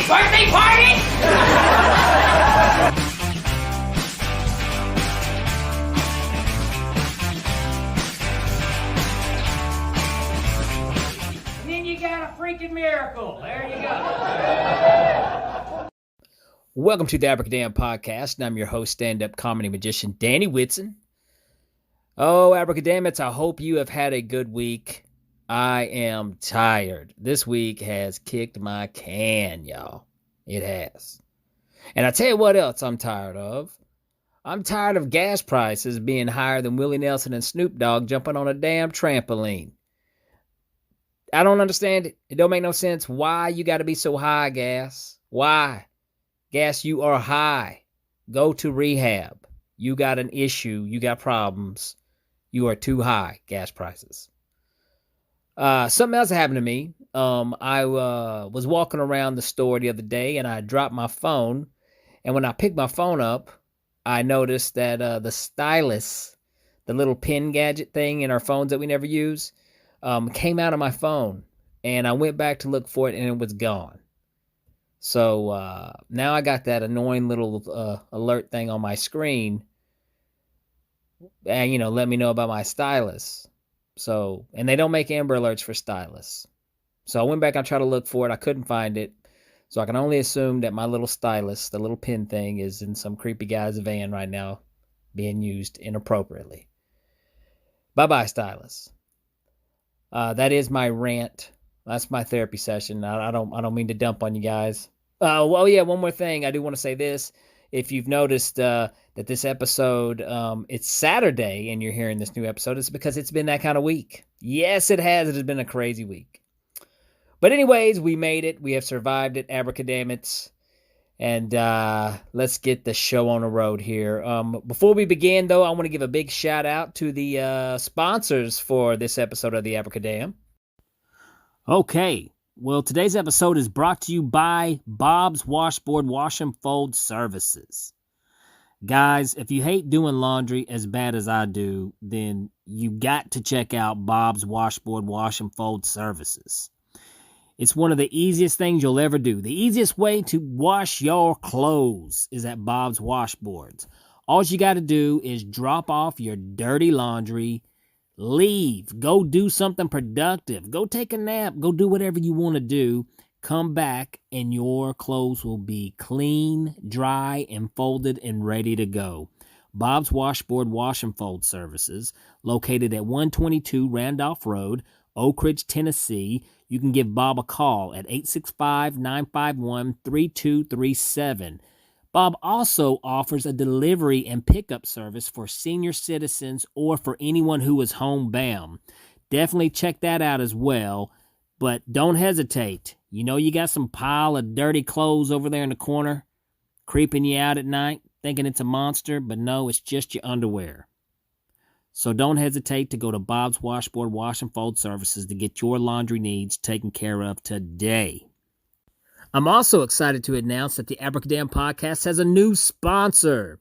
Shelly's birthday party? And then you got a freaking miracle. There you go. Welcome to the Abracadamn podcast, and I'm your host, stand-up comedy magician, Danny Whitson. Oh, Abracadammits, I hope you have had a good week. I am tired. This week has kicked my can, y'all. It has. And I tell you what else I'm tired of. I'm tired of gas prices being higher than Willie Nelson and Snoop Dogg jumping on a damn trampoline. I don't understand it. It don't make no sense. Why you got to be so high, gas? Why? Gas, you are high. Go to rehab. You got an issue. You got problems. You are too high, gas prices. Something else happened to me. I was walking around the store the other day, and I dropped my phone. And when I picked my phone up, I noticed that the stylus, the little pen gadget thing in our phones that we never use, came out of my phone. And I went back to look for it, and it was gone. So now I got that annoying little alert thing on my screen, and let me know about my stylus. So, and they don't make Amber Alerts for stylus. So I went back and tried to look for it. I couldn't find it. So I can only assume that my little stylus, the little pen thing, is in some creepy guy's van right now, being used inappropriately. Bye-bye, stylus. That is my rant. That's my therapy session. I don't mean to dump on you guys. Well, yeah, one more thing. I do want to say this. If you've noticed that this episode, it's Saturday and you're hearing this new episode, it's because it's been that kind of week. Yes, it has. It has been a crazy week. But anyways, we made it. We have survived it, Abracadammits. And let's get the show on the road here. Before we begin, though, I want to give a big shout out to the sponsors for this episode of the Abracadamn. Okay. Well, today's episode is brought to you by Bob's Washboard Wash and Fold Services. Guys, if you hate doing laundry as bad as I do, then you got to check out Bob's Washboard Wash and Fold Services. It's one of the easiest things you'll ever do. The easiest way to wash your clothes is at Bob's Washboards. All you got to do is drop off your dirty laundry, leave, go do something productive, go take a nap, go do whatever you want to do, come back, and your clothes will be clean, dry, and folded and ready to go. Bob's Washboard Wash and Fold Services, located at 122 Randolph Road, Oak Ridge, Tennessee. You can give Bob a call at 865-951-3237. Bob also offers a delivery and pickup service for senior citizens or for anyone who is homebound. Definitely check that out as well, but don't hesitate. You got some pile of dirty clothes over there in the corner, creeping you out at night, thinking it's a monster, but no, it's just your underwear. So don't hesitate to go to Bob's Washboard Wash and Fold Services to get your laundry needs taken care of today. I'm also excited to announce that the Abracadamn podcast has a new sponsor.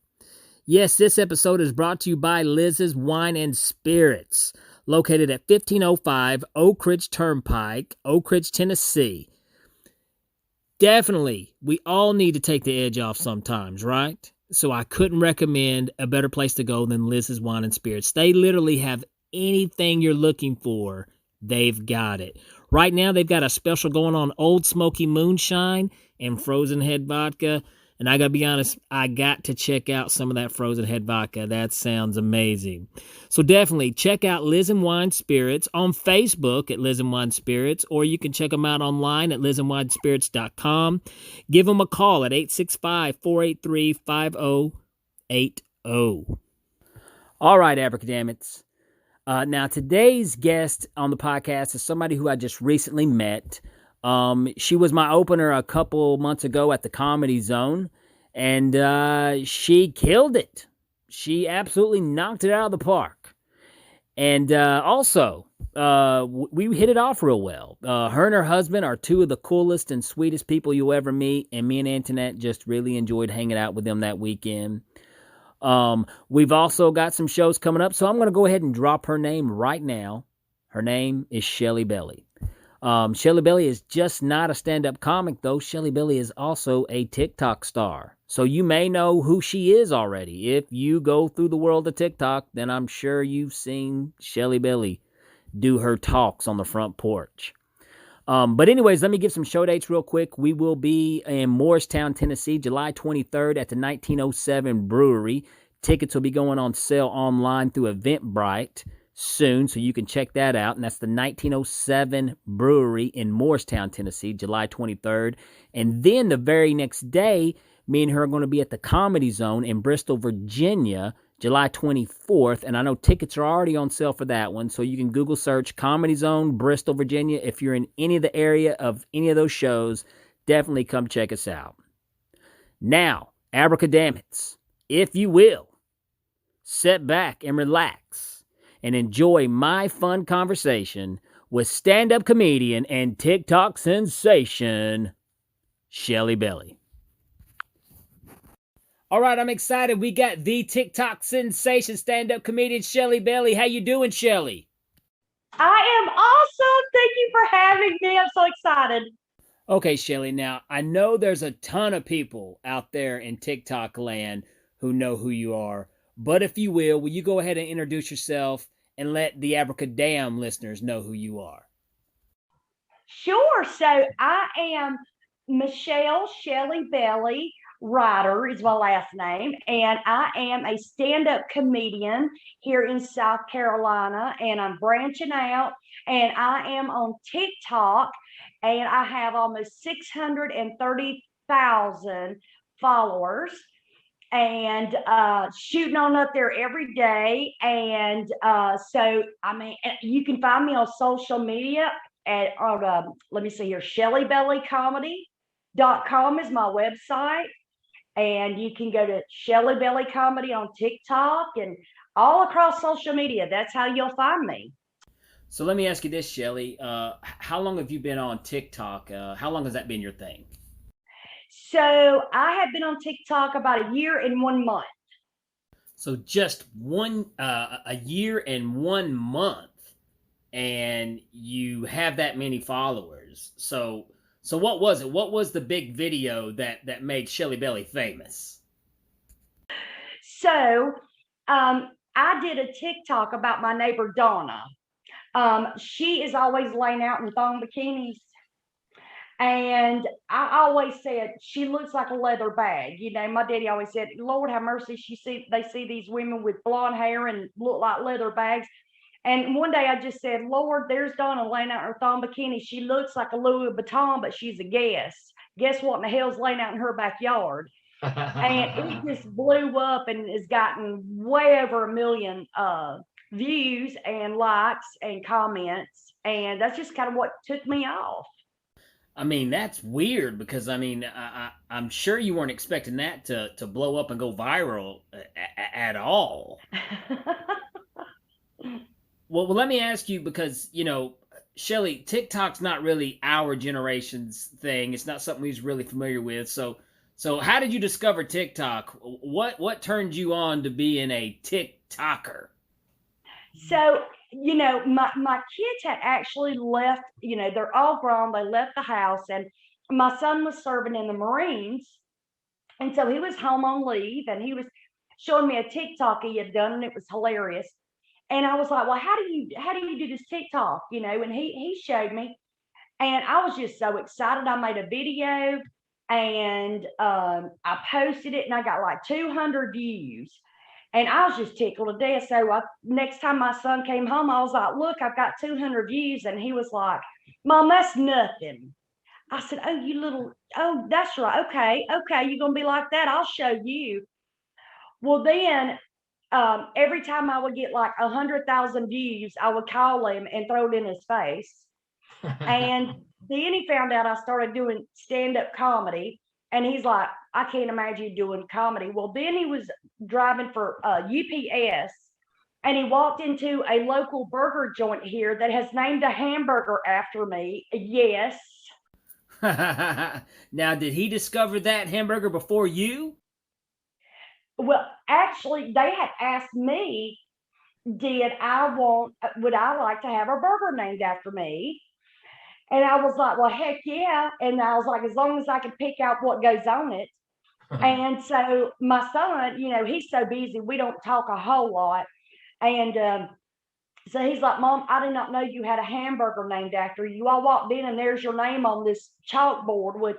Yes, this episode is brought to you by Liz's Wine and Spirits, located at 1505 Oak Ridge Turnpike, Oak Ridge, Tennessee. Definitely, we all need to take the edge off sometimes, right? So I couldn't recommend a better place to go than Liz's Wine and Spirits. They literally have anything you're looking for. They've got it. Right now, they've got a special going on Old Smoky Moonshine and Frozen Head Vodka. And I got to be honest, I got to check out some of that Frozen Head Vodka. That sounds amazing. So definitely check out Liz and Wine Spirits on Facebook at Liz and Wine Spirits, or you can check them out online at lizandwinespirits.com. Give them a call at 865-483-5080. All right, Abracadammits. Now, today's guest on the podcast is somebody who I just recently met. She was my opener a couple months ago at the Comedy Zone, and she killed it. She absolutely knocked it out of the park. And also, we hit it off real well. Her and her husband are two of the coolest and sweetest people you'll ever meet, and me and Antoinette just really enjoyed hanging out with them that weekend. We've also got some shows coming up, so I'm going to go ahead and drop her name right now. Her name is Shelly Belly. Shelly Belly is just not a stand-up comic, though. Shelly Belly is also a TikTok star. So you may know who she is already. If you go through the world of TikTok, then I'm sure you've seen Shelly Belly do her talks on the front porch. But anyways, let me give some show dates real quick. We will be in Morristown, Tennessee, July 23rd at the 1907 Brewery. Tickets will be going on sale online through Eventbrite soon, so you can check that out. And that's the 1907 Brewery in Morristown, Tennessee, July 23rd. And then the very next day, me and her are going to be at the Comedy Zone in Bristol, Virginia, July 24th, and I know tickets are already on sale for that one, so you can Google search Comedy Zone, Bristol, Virginia. If you're in any of the area of any of those shows, definitely come check us out. Now, Abracadamn, if you will, sit back and relax and enjoy my fun conversation with stand-up comedian and TikTok sensation, Shelly Belly. All right, I'm excited. We got the TikTok sensation stand-up comedian Shelly Belly. How you doing, Shelly? I am awesome. Thank you for having me. I'm so excited. Okay, Shelly, now I know there's a ton of people out there in TikTok land who know who you are, but if you will you go ahead and introduce yourself and let the Abracadamn listeners know who you are? Sure. So I am Michelle Shelly Belly. Ryder is my last name, and I am a stand-up comedian here in South Carolina, and I'm branching out, and I am on TikTok, and I have almost 630,000 followers, and shooting on up there every day. And so, I mean, you can find me on social media let me see here, shellybellycomedy.com is my website. And you can go to Shelly Belly Comedy on TikTok and all across social media. That's how you'll find me. So let me ask you this, Shelly. How long have you been on TikTok? How long has that been your thing? So I have been on TikTok about a year and 1 month. So just a year and 1 month, and you have that many followers. So what was it? What was the big video that made Shelly Belly famous? So I did a TikTok about my neighbor Donna. She is always laying out in thong bikinis. And I always said she looks like a leather bag. You know, my daddy always said, Lord have mercy, they see these women with blonde hair and look like leather bags. And one day I just said, Lord, there's Donna laying out in her thong bikini. She looks like a Louis Vuitton, but she's a guest. Guess what in the hell's laying out in her backyard? And it just blew up and has gotten way over 1 million views and likes and comments. And that's just kind of what took me off. I mean, that's weird because I'm sure you weren't expecting that to blow up and go viral at all. Well, let me ask you, because, Shelly, TikTok's not really our generation's thing. It's not something we're really familiar with. So how did you discover TikTok? What turned you on to being a TikToker? So, my kids had actually left, they're all grown. They left the house, and my son was serving in the Marines. And so he was home on leave, and he was showing me a TikTok he had done, and it was hilarious. And I was like, well, how do you do this TikTok? And he showed me, and I was just so excited. I made a video, and I posted it, and I got like 200 views. And I was just tickled to death. So next time my son came home, I was like, look, I've got 200 views. And he was like, Mom, that's nothing. I said, oh, that's right. Okay, you're going to be like that. I'll show you. Well, then every time I would get like 100,000 views, I would call him and throw it in his face. And then he found out I started doing stand-up comedy. And he's like, I can't imagine you doing comedy. Well, then he was driving for UPS, and he walked into a local burger joint here that has named a hamburger after me. Yes. Now, did he discover that hamburger before you? Well, actually, they had asked me, would I like to have a burger named after me? And I was like, well, heck yeah. And I was like, as long as I can pick out what goes on it. And so my son, he's so busy, we don't talk a whole lot. And so he's like, Mom, I did not know you had a hamburger named after you. I walked in and there's your name on this chalkboard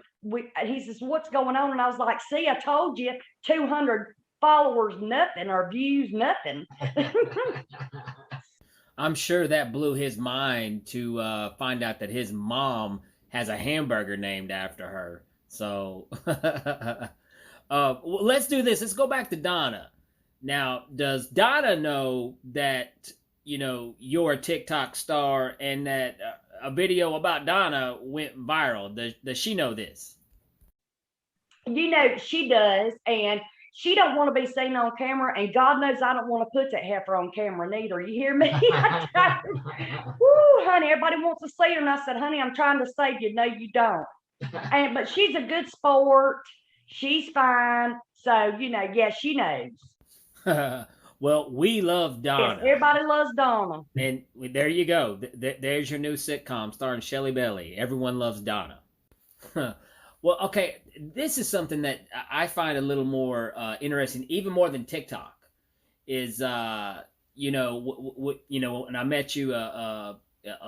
he says, what's going on? And I was like, see, I told you, 200 followers, nothing, or views, nothing. I'm sure that blew his mind to find out that his mom has a hamburger named after her. So let's do this. Let's go back to Donna. Now, does Donna know that you're a TikTok star and that a video about Donna went viral? Does she know this? She does, and she don't want to be seen on camera, and God knows I don't want to put that heifer on camera neither. You hear me? Woo, honey, everybody wants to see her, and I said, honey, I'm trying to save you. No, you don't. But she's a good sport. She's fine. So, yeah, she knows. Well, we love Donna. Yes, everybody loves Donna. And there you go. There's your new sitcom starring Shelly Belly. Everyone loves Donna. Well, okay, this is something that I find a little more interesting, even more than TikTok. Is when I met you a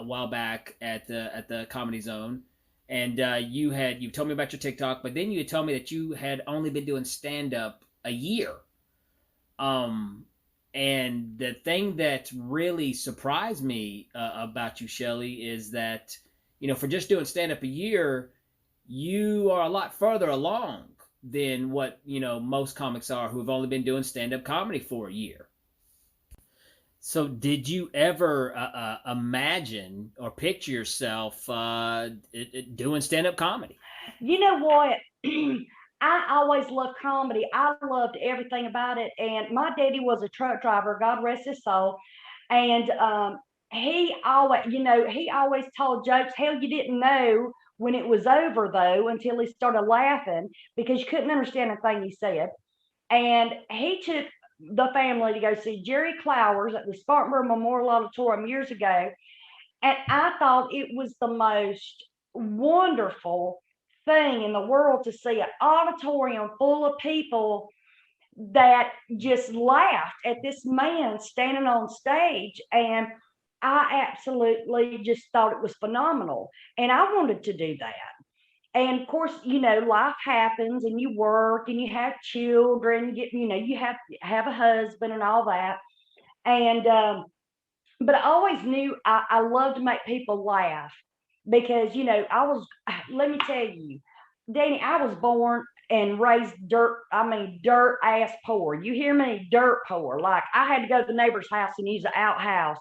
while back at the Comedy Zone, and you told me about your TikTok, but then you told me that you had only been doing stand up a year. And the thing that really surprised me about you, Shelly, is that for just doing stand up a year, you are a lot further along than what most comics are who have only been doing stand-up comedy for a year. So did you ever imagine or picture yourself doing stand-up comedy? You know what? I always loved comedy. I loved everything about it. And my daddy was a truck driver, God rest his soul. And he always told jokes. Hell, you didn't know when it was over though until he started laughing because you couldn't understand a thing he said. And he took the family to go see Jerry Clowers at the Spartanburg Memorial Auditorium years ago. And I thought it was the most wonderful thing in the world to see an auditorium full of people that just laughed at this man standing on stage. And I absolutely just thought it was phenomenal. And I wanted to do that. And of course, life happens and you work and you have children, you have a husband and all that. And but I always knew I love to make people laugh because let me tell you, Danny, I was born and raised dirt ass poor. You hear me? Dirt poor. Like I had to go to the neighbor's house and use an outhouse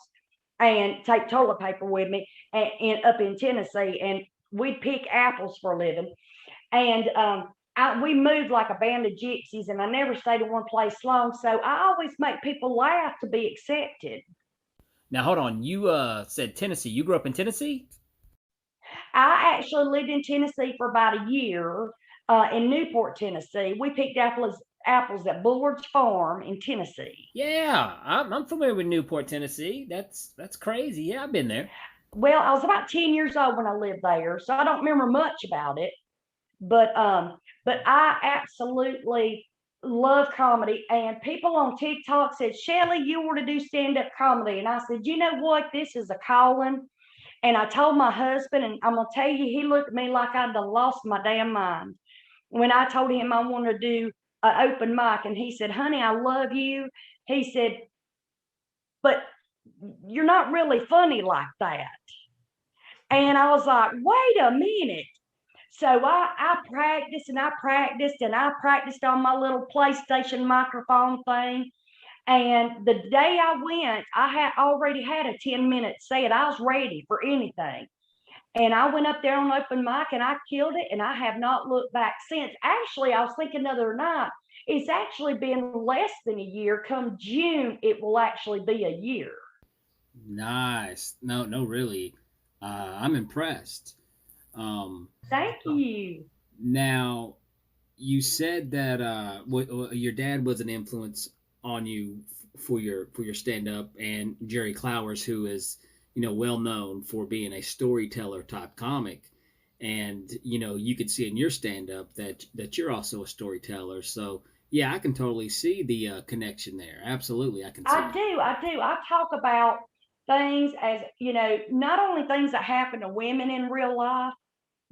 and take toilet paper with me and up in Tennessee, and we'd pick apples for a living. And we moved like a band of gypsies, and I never stayed in one place long. So I always make people laugh to be accepted. Now hold on, you said Tennessee. You grew up in Tennessee? I actually lived in Tennessee for about a year in Newport, Tennessee. We picked apples at Bullard's Farm in Tennessee. Yeah, I'm familiar with Newport, Tennessee. That's crazy. Yeah, I've been there. Well, I was about 10 years old when I lived there, so I don't remember much about it. But I absolutely love comedy. And people on TikTok said, Shelly, you were to do stand-up comedy. And I said, you know what? This is a calling. And I told my husband, and I'm gonna tell you, he looked at me like I'd done lost my damn mind when I told him I wanted to do an open mic. And he said, honey, I love you. He said, but you're not really funny like that. And I was like, wait a minute. So I practiced and I practiced and I practiced on my little PlayStation microphone thing. And the day I went, I had already had a 10-minute set. I was ready for anything. And I went up there on open mic and I killed it. And I have not looked back since. Actually, I was thinking the other night, it's actually been less than a year. Come June, it will actually be a year. Nice. No, really. I'm impressed. Thank you. Now, you said that your dad was an influence on you for your stand up, and Jerry Clowers, who is well known for being a storyteller type comic. And, you could see in your stand up that you're also a storyteller. So, yeah, I can totally see the connection there. Absolutely, I can see I it. do. I do. I talk about things as, not only things that happen to women in real life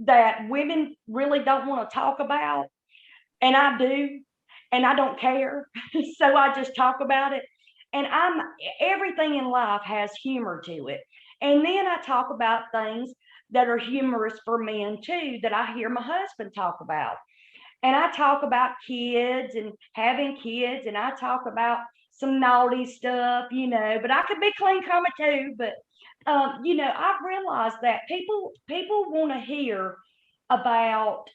that women really don't want to talk about, and I do, and I don't care. So I just talk about it. And everything in life has humor to it. And then I talk about things that are humorous for men too, that I hear my husband talk about. And I talk about kids and having kids, and I talk about some naughty stuff, but I could be clean coming too. But I've realized that people want to hear about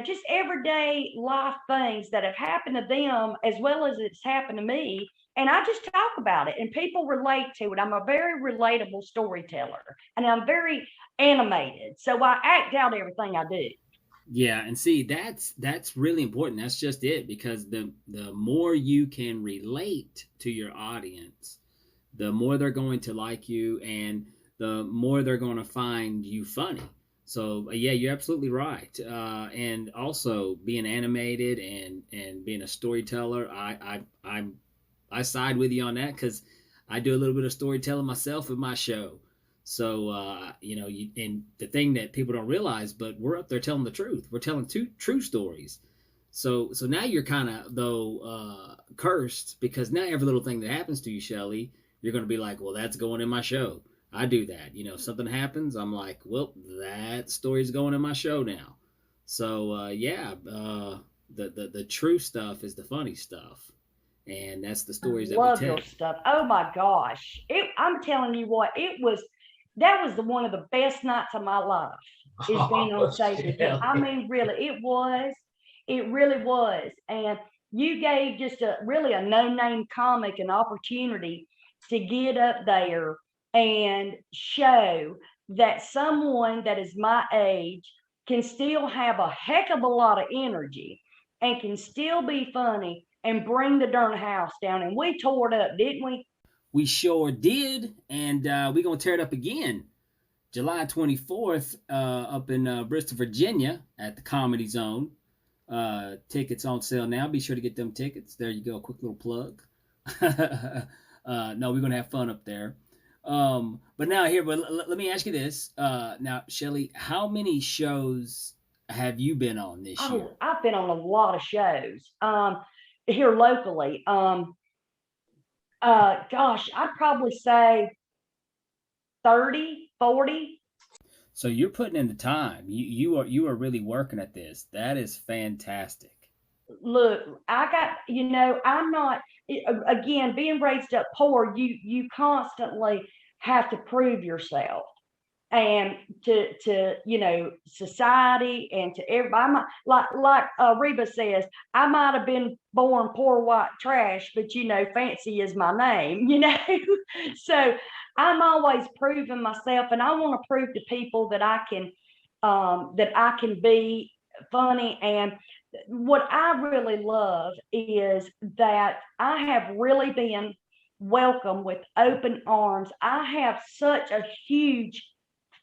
just everyday life things that have happened to them as well as it's happened to me. And I just talk about it and people relate to it. I'm a very relatable storyteller and I'm very animated. So I act out everything I do. Yeah, and see that's really important. That's just it, because the more you can relate to your audience, the more they're going to like you, and the more they're going to find you funny. So yeah, you're absolutely right. And also being animated and being a storyteller, I side with you on that, because I do a little bit of storytelling myself with my show. So and the thing that people don't realize, but we're up there telling the truth. We're telling two true stories. So now you're kind of though cursed, because now every little thing that happens to you, Shelly, you're going to be like, well, that's going in my show. I do that. If something happens, I'm like, well, that story's going in my show now. So yeah, the true stuff is the funny stuff, and that's the I stories that we love your tell. stuff. Oh my gosh. I'm telling you what, that was one of the best nights of my life is being on Oh, stage with you. I Shelly. mean, really, it was. It really was. And you gave just a no-name comic an opportunity to get up there and show that someone that is my age can still have a heck of a lot of energy and can still be funny and bring the darn house down. And we tore it up, didn't we? We sure did, and we're gonna tear it up again, July 24th, up in Bristol, Virginia, at the Comedy Zone. Tickets on sale now. Be sure to get them tickets. There you go, a quick little plug. No, we're gonna have fun up there. But now here, but let me ask you this. Now, Shelly, how many shows have you been on this year? Oh, I've been on a lot of shows here locally. Gosh, I'd probably say 30, 40. So you're putting in the time. You are really working at this. That is fantastic. Look, I'm not, again, being raised up poor, you constantly have to prove yourself and to society and to everybody. Like Reba says, I might have been born poor white trash, but fancy is my name. So I'm always proving myself, and I want to prove to people that I can be funny. And what I really love is that I have really been welcome with open arms. I have such a huge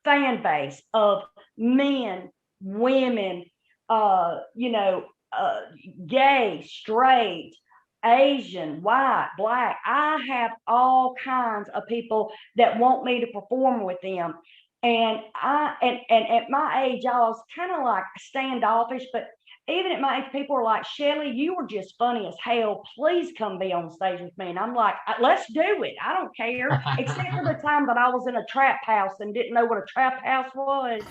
fan base of men, women, uh, you know, uh, gay, straight, Asian, white, black. I have all kinds of people that want me to perform with them. And at my age, I was kind of like standoffish, but even at my age, people are like, Shelly, you were just funny as hell. Please come be on stage with me. And I'm like, let's do it. I don't care. Except for the time that I was in a trap house and didn't know what a trap house was.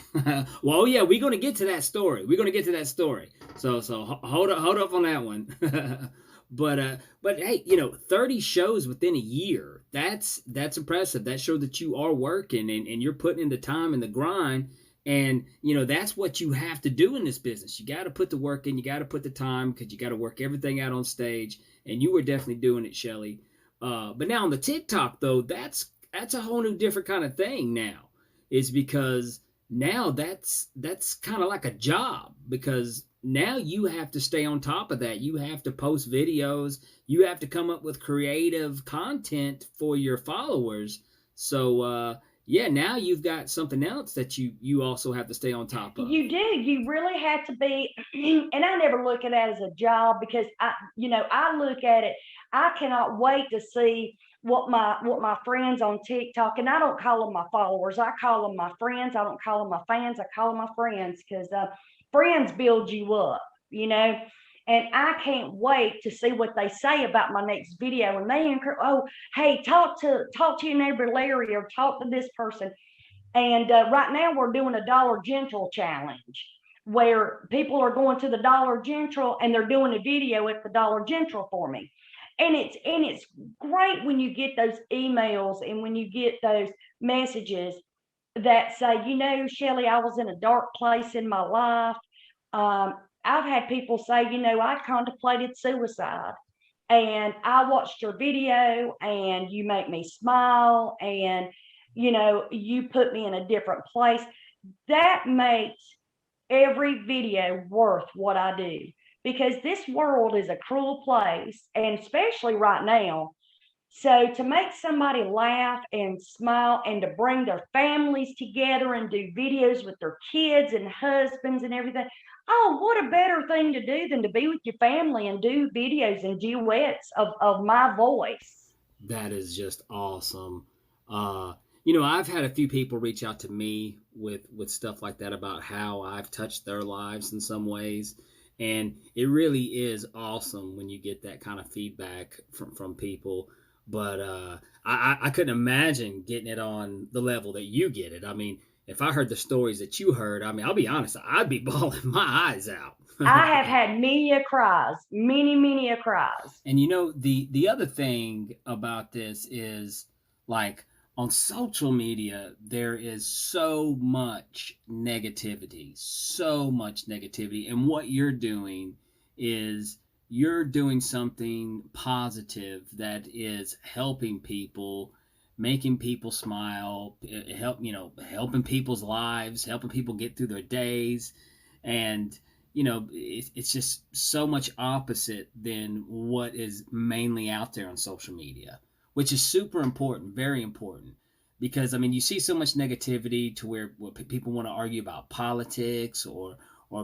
Well, yeah, we're gonna get to that story. We're gonna get to that story. So hold up on that one. But hey, 30 shows within a year. That's impressive. That shows that you are working, and you're putting in the time and the grind. And that's what you have to do in this business. You got to put the work in. You got to put the time, because you got to work everything out on stage. And you were definitely doing it, Shelly. But now on the TikTok though, that's a whole new different kind of thing now. Is because now that's kind of like a job, because now you have to stay on top of that. You have to post videos. You have to come up with creative content for your followers So yeah, now you've got something else that you also have to stay on top of. You do. You really have to be, and I never look at that as a job because I look at it. I cannot wait to see what my friends on TikTok, and I don't call them my followers. I call them my friends. I don't call them my fans. I call them my friends because friends build you up, you know. And I can't wait to see what they say about my next video. And they encourage, oh, hey, talk to your neighbor Larry or talk to this person. And right now we're doing a Dollar General challenge where people are going to the Dollar General and they're doing a video at the Dollar General for me. And it's great when you get those emails and when you get those messages that say, Shelly, I was in a dark place in my life. I've had people say, I contemplated suicide and I watched your video and you make me smile and you put me in a different place. That makes every video worth what I do because this world is a cruel place, and especially right now. So to make somebody laugh and smile and to bring their families together and do videos with their kids and husbands and everything, oh, what a better thing to do than to be with your family and do videos and duets of my voice. That is just awesome. I've had a few people reach out to me with stuff like that about how I've touched their lives in some ways, and it really is awesome when you get that kind of feedback from people. But I couldn't imagine getting it on the level that you get it. I mean, if I heard the stories that you heard, I mean, I'll be honest, I'd be bawling my eyes out. I have had many a cries, many a cries. And the other thing about this is, like, on social media there is so much negativity, and what you're doing is you're doing something positive that is helping people, making people smile, helping people's lives, helping people get through their days. And it's just so much opposite than what is mainly out there on social media, which is super important, very important. Because I mean, you see so much negativity to where people want to argue about politics, or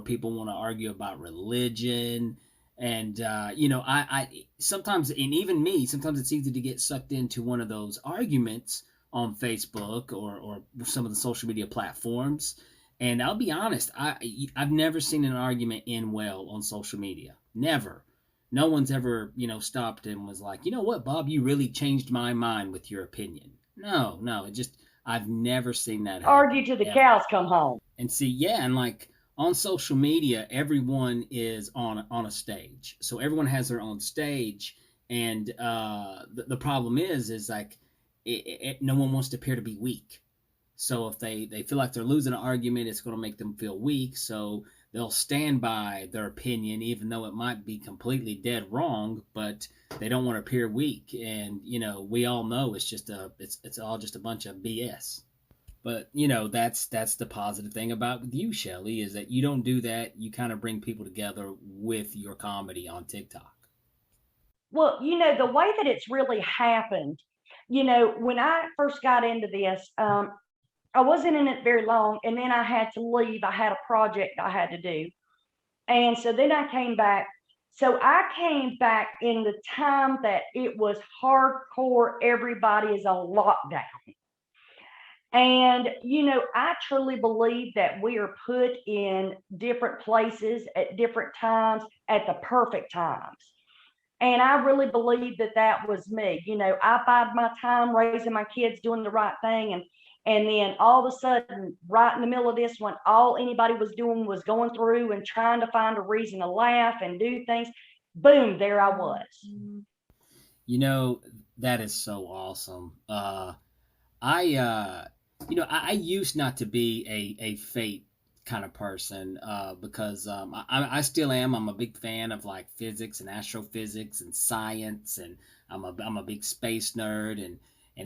people want to argue about religion. And I sometimes, and even me, sometimes it's easy to get sucked into one of those arguments on Facebook or some of the social media platforms. And I'll be honest, I've never seen an argument end well on social media. Never. No one's ever, stopped and was like, you know what, Bob, you really changed my mind with your opinion. No, I've never seen that happen. Argue till the cows come home. And see, yeah, and like on social media, everyone is on a stage. So everyone has their own stage. And the problem is like, no one wants to appear to be weak. So if they feel like they're losing an argument, it's going to make them feel weak. So they'll stand by their opinion, even though it might be completely dead wrong, but they don't want to appear weak. And, we all know it's all just a bunch of BS. But, that's the positive thing about you, Shelly, is that you don't do that. You kind of bring people together with your comedy on TikTok. Well, the way that it's really happened, when I first got into this, I wasn't in it very long, and then I had to leave. I had a project I had to do. And so then I came back. So I came back in the time that it was hardcore, everybody is on lockdown. And, I truly believe that we are put in different places at different times at the perfect times. And I really believe that that was me. I bided my time raising my kids, doing the right thing. And then all of a sudden, right in the middle of this one, all anybody was doing was going through and trying to find a reason to laugh and do things. Boom, there I was. That is so awesome. I used not to be a fate kind of person, because I still am. I'm a big fan of like physics and astrophysics and science, and I'm a big space nerd, and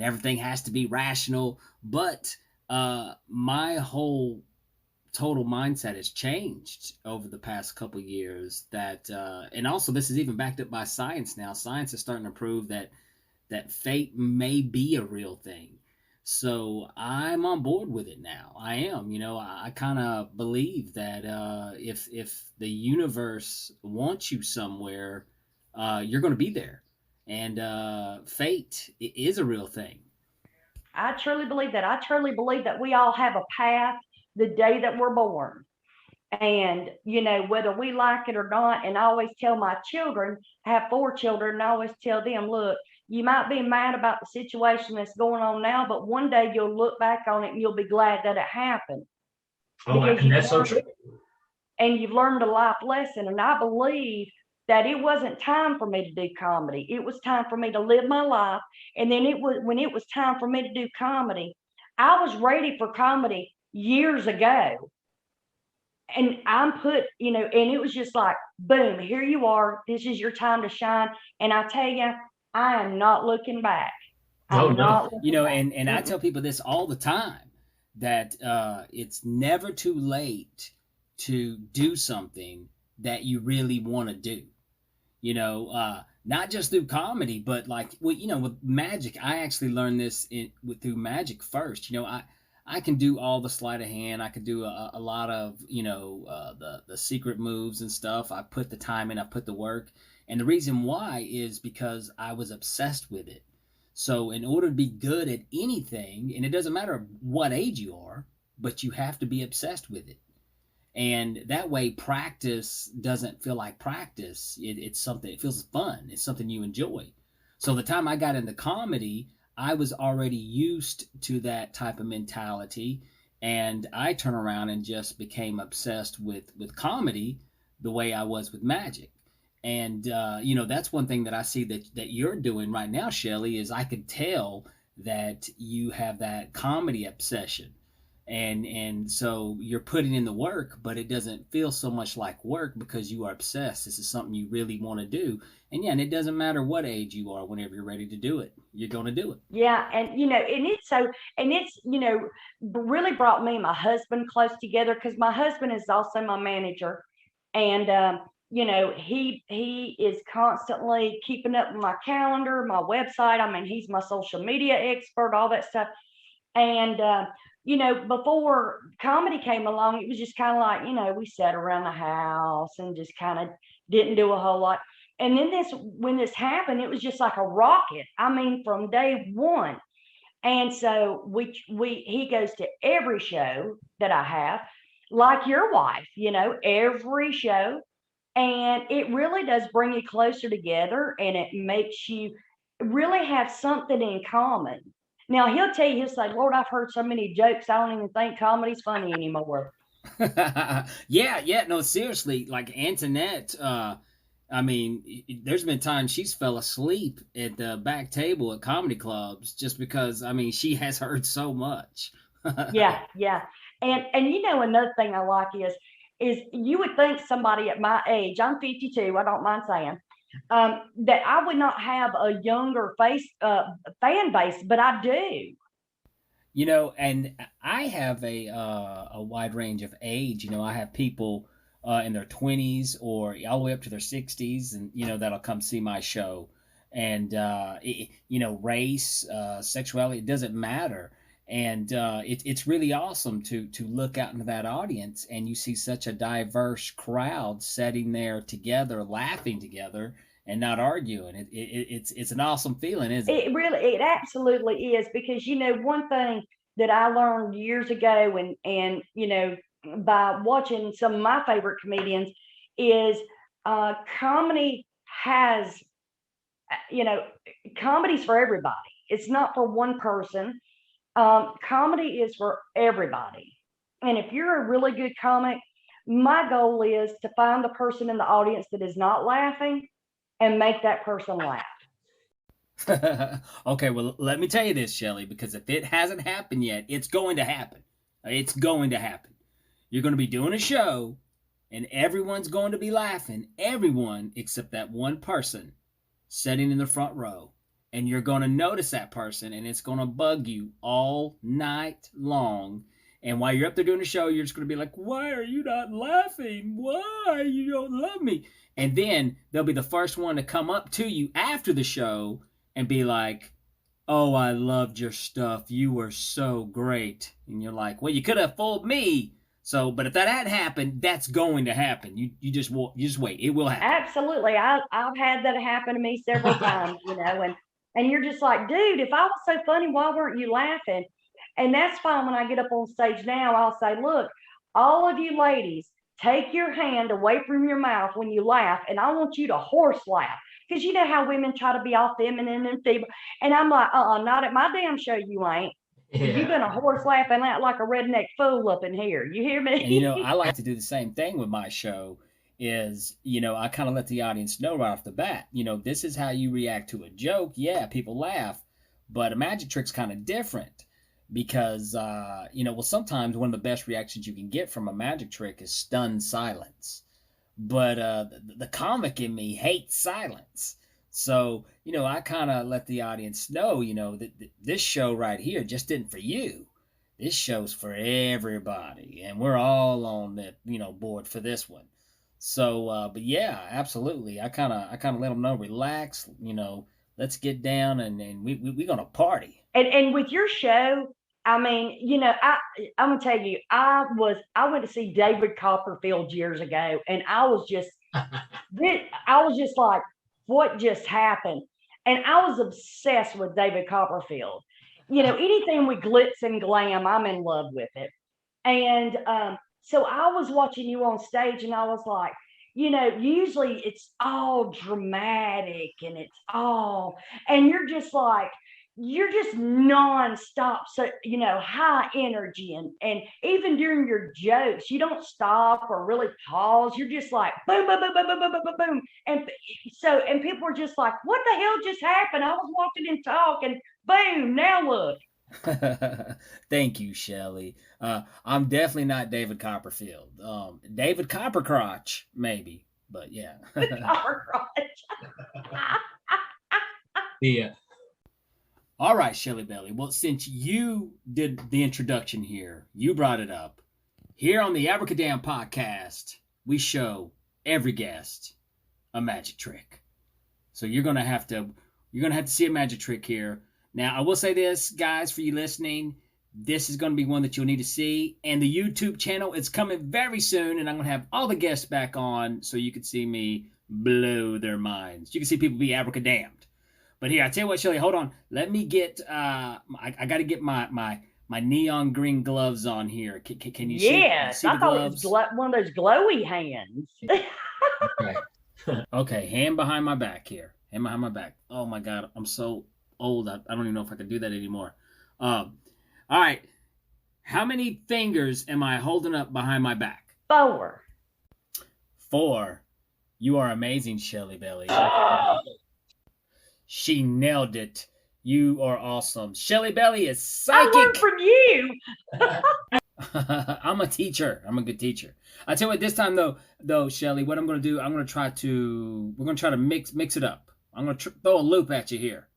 everything has to be rational. But my whole total mindset has changed over the past couple years. That and also this is even backed up by science now. Science is starting to prove that fate may be a real thing. So I'm on board with it now. I am. I kind of believe that if the universe wants you somewhere, you're going to be there, and fate is a real thing. I truly believe that. I truly believe that we all have a path the day that we're born. And, whether we like it or not, and I always tell my children, I have 4 children, and I always tell them, look, you might be mad about the situation that's going on now, but one day you'll look back on it and you'll be glad that it happened Oh, because and that's so true. you've learned a life lesson. And I believe that it wasn't time for me to do comedy. It was time for me to live my life. And then when it was time for me to do comedy, I was ready for comedy years ago. And I'm put, and it was just like, boom, here you are. This is your time to shine. And I tell you, I am not looking back. Oh, I'm no. not looking back. And I tell people this all the time, that it's never too late to do something that you really want to do. Not just through comedy, but like, well, with magic. I actually learned this through magic first. I can do all the sleight of hand. I can do a lot of the secret moves and stuff. I put the time in. I put the work, and the reason why is because I was obsessed with it. So in order to be good at anything, and it doesn't matter what age you are, but you have to be obsessed with it. And that way practice doesn't feel like practice. It's something, it feels fun. It's something you enjoy. So the time I got into comedy, I was already used to that type of mentality, and I turn around and just became obsessed with comedy the way I was with magic. And that's one thing that I see that you're doing right now, Shelly, is I could tell that you have that comedy obsession, and so you're putting in the work, but it doesn't feel so much like work because you are obsessed. This is something you really want to do. And yeah, and it doesn't matter what age you are. Whenever you're ready to do it, you're going to do it. Yeah, and it's really brought me and my husband close together because my husband is also my manager, and he is constantly keeping up with my calendar, my website. I mean, he's my social media expert, all that stuff. And before comedy came along, it was just kind of like, we sat around the house and just kind of didn't do a whole lot. And then when this happened, it was just like a rocket. I mean, from day one. And so he goes to every show that I have, like your wife, every show. And it really does bring you closer together, and it makes you really have something in common. Now he'll tell you, he'll say, Lord, I've heard so many jokes, I don't even think comedy's funny anymore. Yeah, no, seriously, like Antoinette, I mean, there's been times she's fell asleep at the back table at comedy clubs just because, I mean, she has heard so much. Yeah. And another thing I like is you would think somebody at my age, I'm 52, I don't mind saying, that I would not have a younger fan base, but I do. And I have a wide range of age. I have people in their 20s or all the way up to their 60s, and that'll come see my show. And race, sexuality, it doesn't matter. And it's really awesome to look out into that audience, and you see such a diverse crowd sitting there together, laughing together, and not arguing. It's an awesome feeling, isn't it? It absolutely is, because one thing that I learned years ago, and by watching some of my favorite comedians, is comedy has you know comedy's for everybody. It's not for one person. Comedy is for everybody. And if you're a really good comic, my goal is to find the person in the audience that is not laughing and make that person laugh. Okay, well, let me tell you this, Shelly, because if it hasn't happened yet, it's going to happen. It's going to happen. You're going to be doing a show, and everyone's going to be laughing. Everyone except that one person sitting in the front row. And you're going to notice that person, and it's going to bug you all night long. And while you're up there doing the show, you're just going to be like, why are you not laughing? Why? You don't love me. And then they'll be the first one to come up to you after the show and be like, oh, I loved your stuff. You were so great. And you're like, well, you could have fooled me. So, but if that had happened, that's going to happen. You just wait. It will happen. Absolutely. I've had that happen to me several times, and you're just like, dude, if I was so funny, why weren't you laughing? And that's fine. When I get up on stage now, I'll say, look, all of you ladies, take your hand away from your mouth when you laugh, and I want you to horse laugh. Because you know how women try to be all feminine and feeble. And I'm like, not at my damn show, you ain't. You're gonna horse laugh and act like a redneck fool up in here. You hear me? And I like to do the same thing with my show. Is I kind of let the audience know right off the bat. This is how you react to a joke. Yeah, people laugh, but a magic trick's kind of different because well, sometimes one of the best reactions you can get from a magic trick is stunned silence. But the comic in me hates silence. So, I kind of let the audience know, that this show right here just isn't for you. This show's for everybody, and we're all on the, board for this one. So, but yeah, absolutely. I kind of let them know, relax, let's get down and we're going to party. And with your show, I mean, I'm gonna tell you, I went to see David Copperfield years ago, and I was just like, what just happened? And I was obsessed with David Copperfield. Anything with glitz and glam, I'm in love with it. And so I was watching you on stage, and I was like, usually it's all dramatic and and you're just like, you're just nonstop, so high energy, and even during your jokes, you don't stop or really pause. You're just like boom, boom, boom, boom, boom, boom, boom, boom, boom, and people are just like, what the hell just happened? I was watching him talk, and boom, now look. Thank you, Shelly. I'm definitely not David Copperfield. David Coppercrotch, maybe, but yeah. Yeah. All right, Shelly Belly. Well, since you did the introduction here, you brought it up. Here on the Abracadamn podcast, we show every guest a magic trick. So you're gonna have to see a magic trick here. Now, I will say this, guys, for you listening, this is going to be one that you'll need to see. And the YouTube channel is coming very soon, and I'm going to have all the guests back on so you can see me blow their minds. You can see people be abracadamned. But here, I tell you what, Shelly, hold on. Let me get, I got to get my neon green gloves on here. Can you see? Yes, see I thought it was one of those glowy hands. Okay. Okay, hand behind my back here. Hand behind my back. Oh, my God, I'm so old. I don't even know if I can do that anymore. All right. How many fingers am I holding up behind my back? 4. 4. You are amazing, Shelly Belly. She nailed it. You are awesome. Shelly Belly is psychic. I learned from you. I'm a teacher. I'm a good teacher. I tell you what, this time though, Shelly, what I'm going to do, we're going to try to mix it up. I'm going to throw a loop at you here.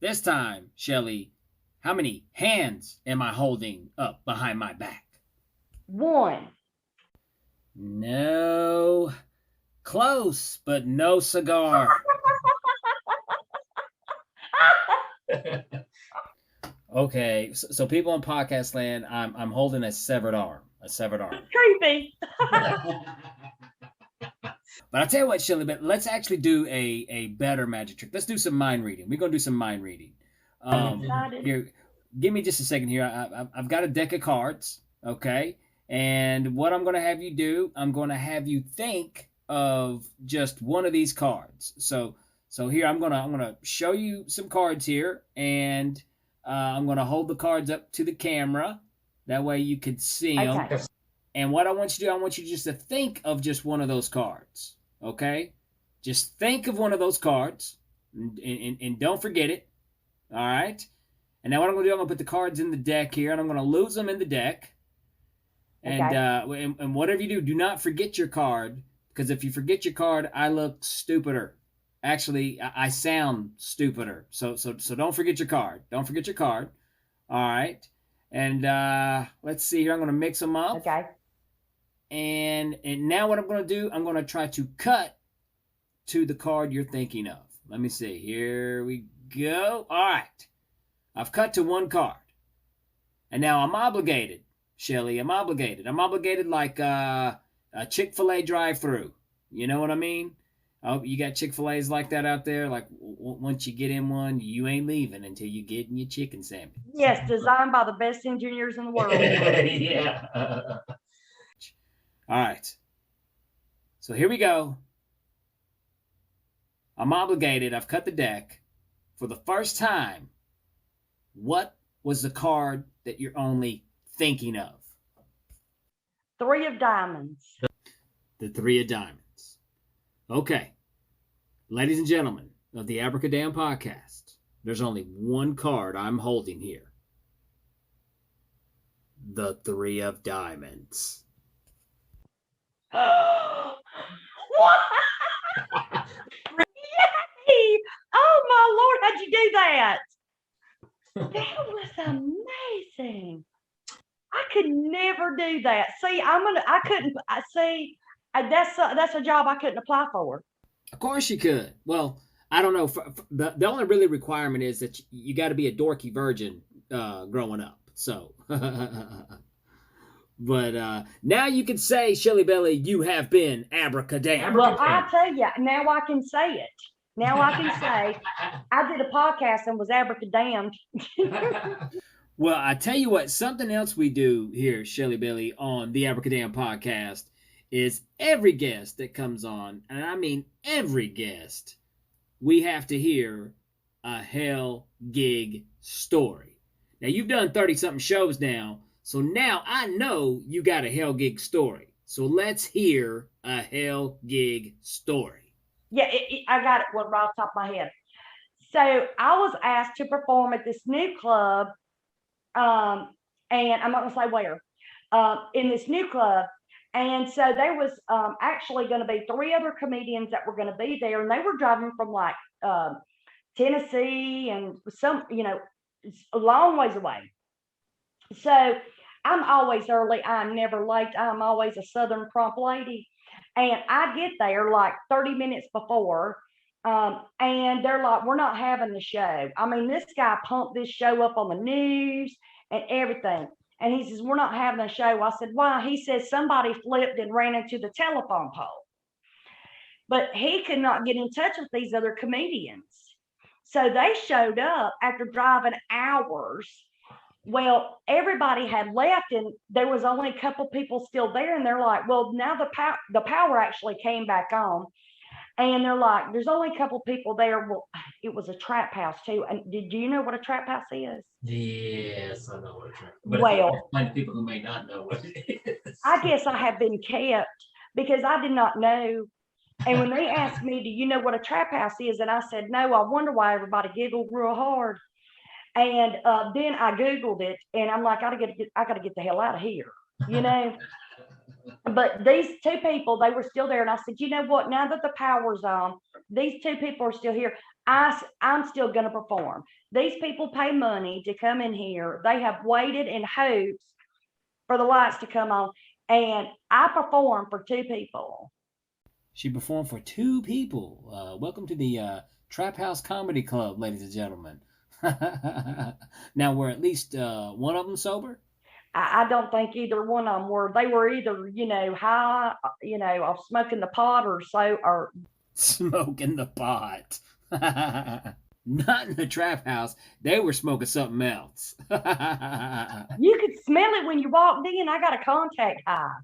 This time, Shelly, how many hands am I holding up behind my back? 1. No. Close, but no cigar. Okay, so people in podcast land, I'm holding a severed arm. Creepy. But I tell you what, Shelly, but let's actually do a better magic trick. Let's do some mind reading. We're gonna do some mind reading. Here, give me just a second here. I've got a deck of cards, okay? And what I'm gonna have you do, I'm gonna have you think of just one of these cards. So here I'm gonna show you some cards here, and I'm gonna hold the cards up to the camera. That way you can see them. Okay. And what I want you to do, I want you just to think of just one of those cards. Okay? Just think of one of those cards, and don't forget it. All right? And now what I'm going to do, I'm going to put the cards in the deck here, and I'm going to lose them in the deck. And, Okay. And whatever you do not forget your card, because if you forget your card, I look stupider. Actually, I sound stupider. So don't forget your card. Don't forget your card. All right? And let's see here. I'm going to mix them up. Okay. And now what I'm going to do, I'm going to try to cut to the card you're thinking of. Let me see. Here we go. All right. I've cut to one card. And now I'm obligated, Shelly. I'm obligated. I'm obligated like a Chick-fil-A drive-through. You know what I mean? Oh, you got Chick-fil-A's like that out there? Like, once you get in one, you ain't leaving until you get in your chicken sandwich. Yes, designed by the best engineers in the world. Yeah. All right. So here we go. I'm obligated. I've cut the deck. For the first time, what was the card that you're only thinking of? 3 of diamonds. The 3 of diamonds. Okay. Ladies and gentlemen of the Abracadamn podcast, there's only one card I'm holding here. The 3 of diamonds. What? Yay! Oh my Lord, how'd you do that? That was amazing. I could never do that. See, that's a job I couldn't apply for. Of course you could. Well, I don't know. The only really requirement is that you got to be a dorky virgin growing up. So, but now you can say, Shelly Belly, you have been abracadabra. Well, I tell you, now I can say it. Now I can say I did a podcast and was abracadamned. Well, I tell you what, something else we do here, Shelly Belly, on the Abracadamn podcast is every guest that comes on, and I mean every guest, we have to hear a hell gig story. Now, you've done 30-something shows now, so now I know you got a hell gig story. So let's hear a hell gig story. Yeah, I got it right off the top of my head. So I was asked to perform at this new club, and I'm not going to say where, in this new club. And so there was actually going to be 3 other comedians that were going to be there, and they were driving from like Tennessee and some, a long ways away. So I'm always early. I'm never late. I'm always a Southern prompt lady. And I get there like 30 minutes before, and they're like, we're not having the show. I mean, this guy pumped this show up on the news and everything. And he says, we're not having a show. I said, why? He says, somebody flipped and ran into the telephone pole. But he could not get in touch with these other comedians. So they showed up after driving hours. Well, everybody had left and there was only a couple people still there. And they're like, well, now the power actually came back on. And they're like, there's only a couple people there. Well, it was a trap house too. And do you know what a trap house is? Yes, I know what a trap. But well, explain to people who may not know what it is. I guess I have been kept because I did not know. And when they asked me, do you know what a trap house is? And I said, no, I wonder why everybody giggled real hard. And then I Googled it and I'm like, I gotta get the hell out of here, But these 2 people, they were still there. And I said, you know what, now that the power's on, these 2 people are still here. I'm still going to perform. These people pay money to come in here. They have waited in hopes for the lights to come on. And I performed for 2 people. She performed for 2 people. Welcome to the Trap House Comedy Club, ladies and gentlemen. Now, were at least one of them sober? I don't think either one of them were. They were either, high, of smoking the pot or smoking the pot. Not in the trap house. They were smoking something else. You could smell it when you walked in. I got a contact high.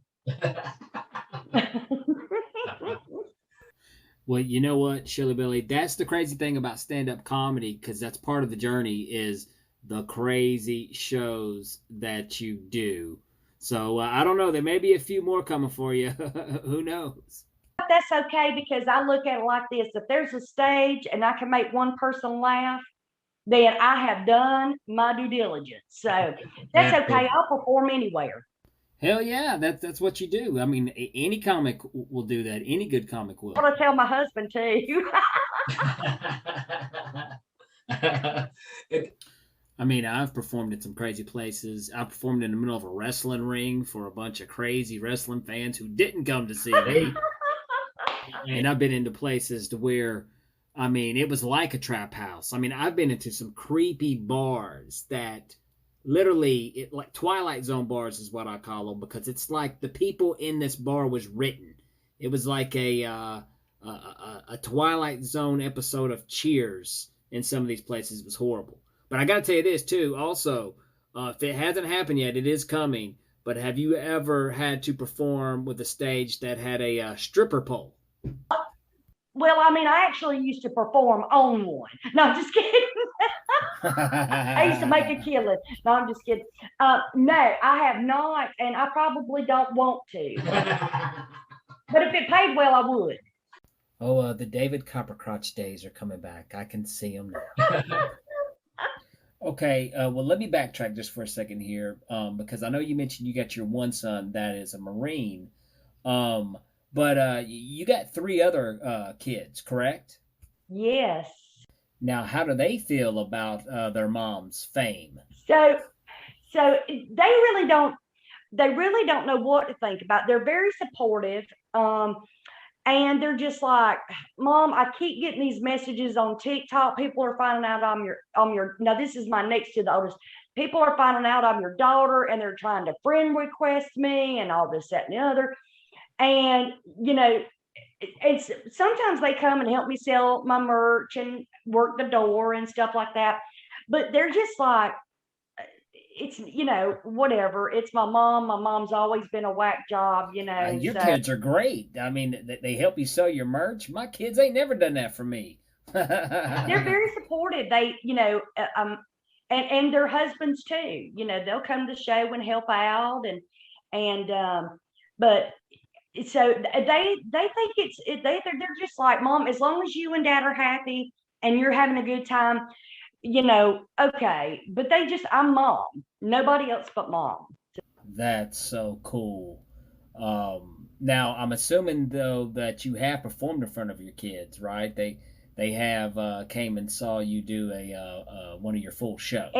Well, you know what, Shelly Billy? That's the crazy thing about stand-up comedy, because that's part of the journey is the crazy shows that you do. So I don't know. There may be a few more coming for you. Who knows? That's okay because I look at it like this. If there's a stage and I can make one person laugh, then I have done my due diligence. So that's okay. I'll perform anywhere. Hell yeah, that's what you do. I mean, any comic will do that. Any good comic will. I'm gonna tell my husband too. I mean, I've performed in some crazy places. I performed in the middle of a wrestling ring for a bunch of crazy wrestling fans who didn't come to see me. And I've been into places to where I mean, it was like a trap house. I mean, I've been into some creepy bars that literally, like Twilight Zone bars is what I call them, because it's like the people in this bar was written. It was like a Twilight Zone episode of Cheers in some of these places. It was horrible. But I got to tell you this too. Also, if it hasn't happened yet, it is coming. But have you ever had to perform with a stage that had a stripper pole? Well, I mean, I actually used to perform on one. No, I'm just kidding. I used to make a killing. No, I'm just kidding. No, I have not, and I probably don't want to. But if it paid well, I would. Oh, the David Coppercrotch days are coming back. I can see them now. Okay, well, let me backtrack just for a second here, because I know you mentioned you got your one son that is a Marine, um, but you got three other kids, correct? Yes. Now, how do they feel about their mom's fame? So, so they really don't know what to think about. They're very supportive. Um, and they're just like, Mom, I keep getting these messages on TikTok. People are finding out I'm your now this is my next to the oldest. People are finding out I'm your daughter, and they're trying to friend request me and all this, that, and the other. And it's sometimes they come and help me sell my merch and work the door and stuff like that. But they're just like, it's whatever. It's my mom. My mom's always been a whack job, Your so kids are great. I mean, they help you sell your merch. My kids ain't never done that for me. they're very supportive. They, and their husbands too. They'll come to the show and help out, and but so they think they're just like, Mom, as long as you and Dad are happy and you're having a good time, okay. But I'm Mom. Nobody else but Mom. That's so cool. Now I'm assuming though that you have performed in front of your kids, right? They have came and saw you do a one of your full shows.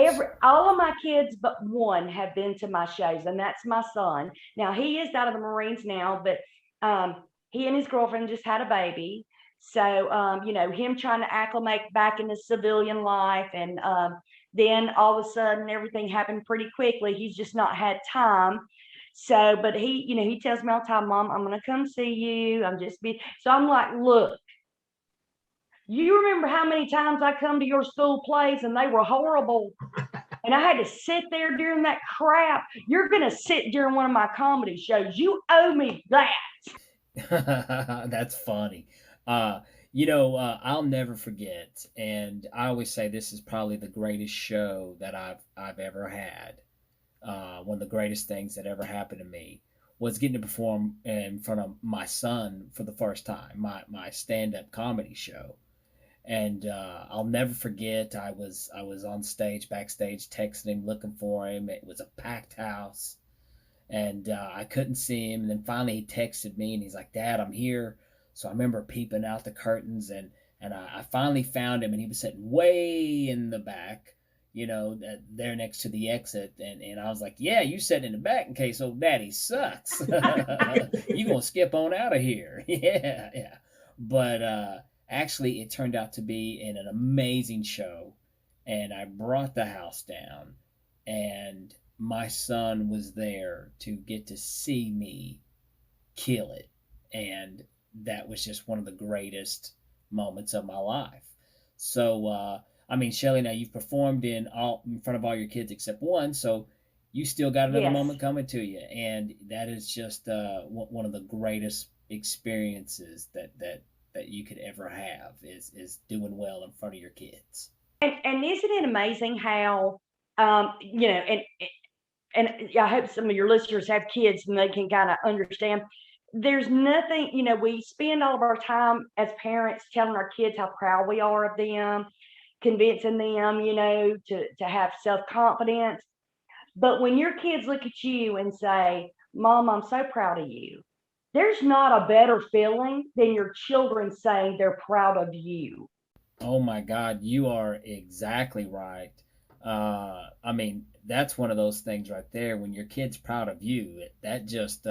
All of my kids but one have been to my shows, and that's my son. Now he is out of the Marines now, but he and his girlfriend just had a baby. So him trying to acclimate back into civilian life, and then all of a sudden everything happened pretty quickly. He's just not had time. So, but he tells me all the time, Mom, I'm gonna come see you. So I'm like, look, you remember how many times I come to your school plays and they were horrible, and I had to sit there during that crap. You're going to sit during one of my comedy shows. You owe me that. That's funny. I'll never forget, and I always say this is probably the greatest show that I've ever had. One of the greatest things that ever happened to me was getting to perform in front of my son for the first time, my stand up comedy show. And I'll never forget. I was on stage, backstage, texting him, looking for him. It was a packed house, and I couldn't see him. And then finally, he texted me, and he's like, "Dad, I'm here." So I remember peeping out the curtains, and I finally found him, and he was sitting way in the back, there next to the exit. And I was like, "Yeah, you sitting in the back in case old Daddy sucks. You gonna skip on out of here?" Yeah, yeah. But actually, it turned out to be an amazing show, and I brought the house down, and my son was there to get to see me kill it, and that was just one of the greatest moments of my life. So, I mean, Shelly, now you've performed in front of all your kids except one, so you still got another Yes. moment coming to you, and that is just one of the greatest experiences that you could ever have is doing well in front of your kids. And isn't it amazing how, and I hope some of your listeners have kids and they can kind of understand. There's nothing, we spend all of our time as parents telling our kids how proud we are of them, convincing them, to have self-confidence. But when your kids look at you and say, Mom, I'm so proud of you, there's not a better feeling than your children saying they're proud of you. Oh my God, you are exactly right. I mean, that's one of those things right there. When your kid's proud of you, that just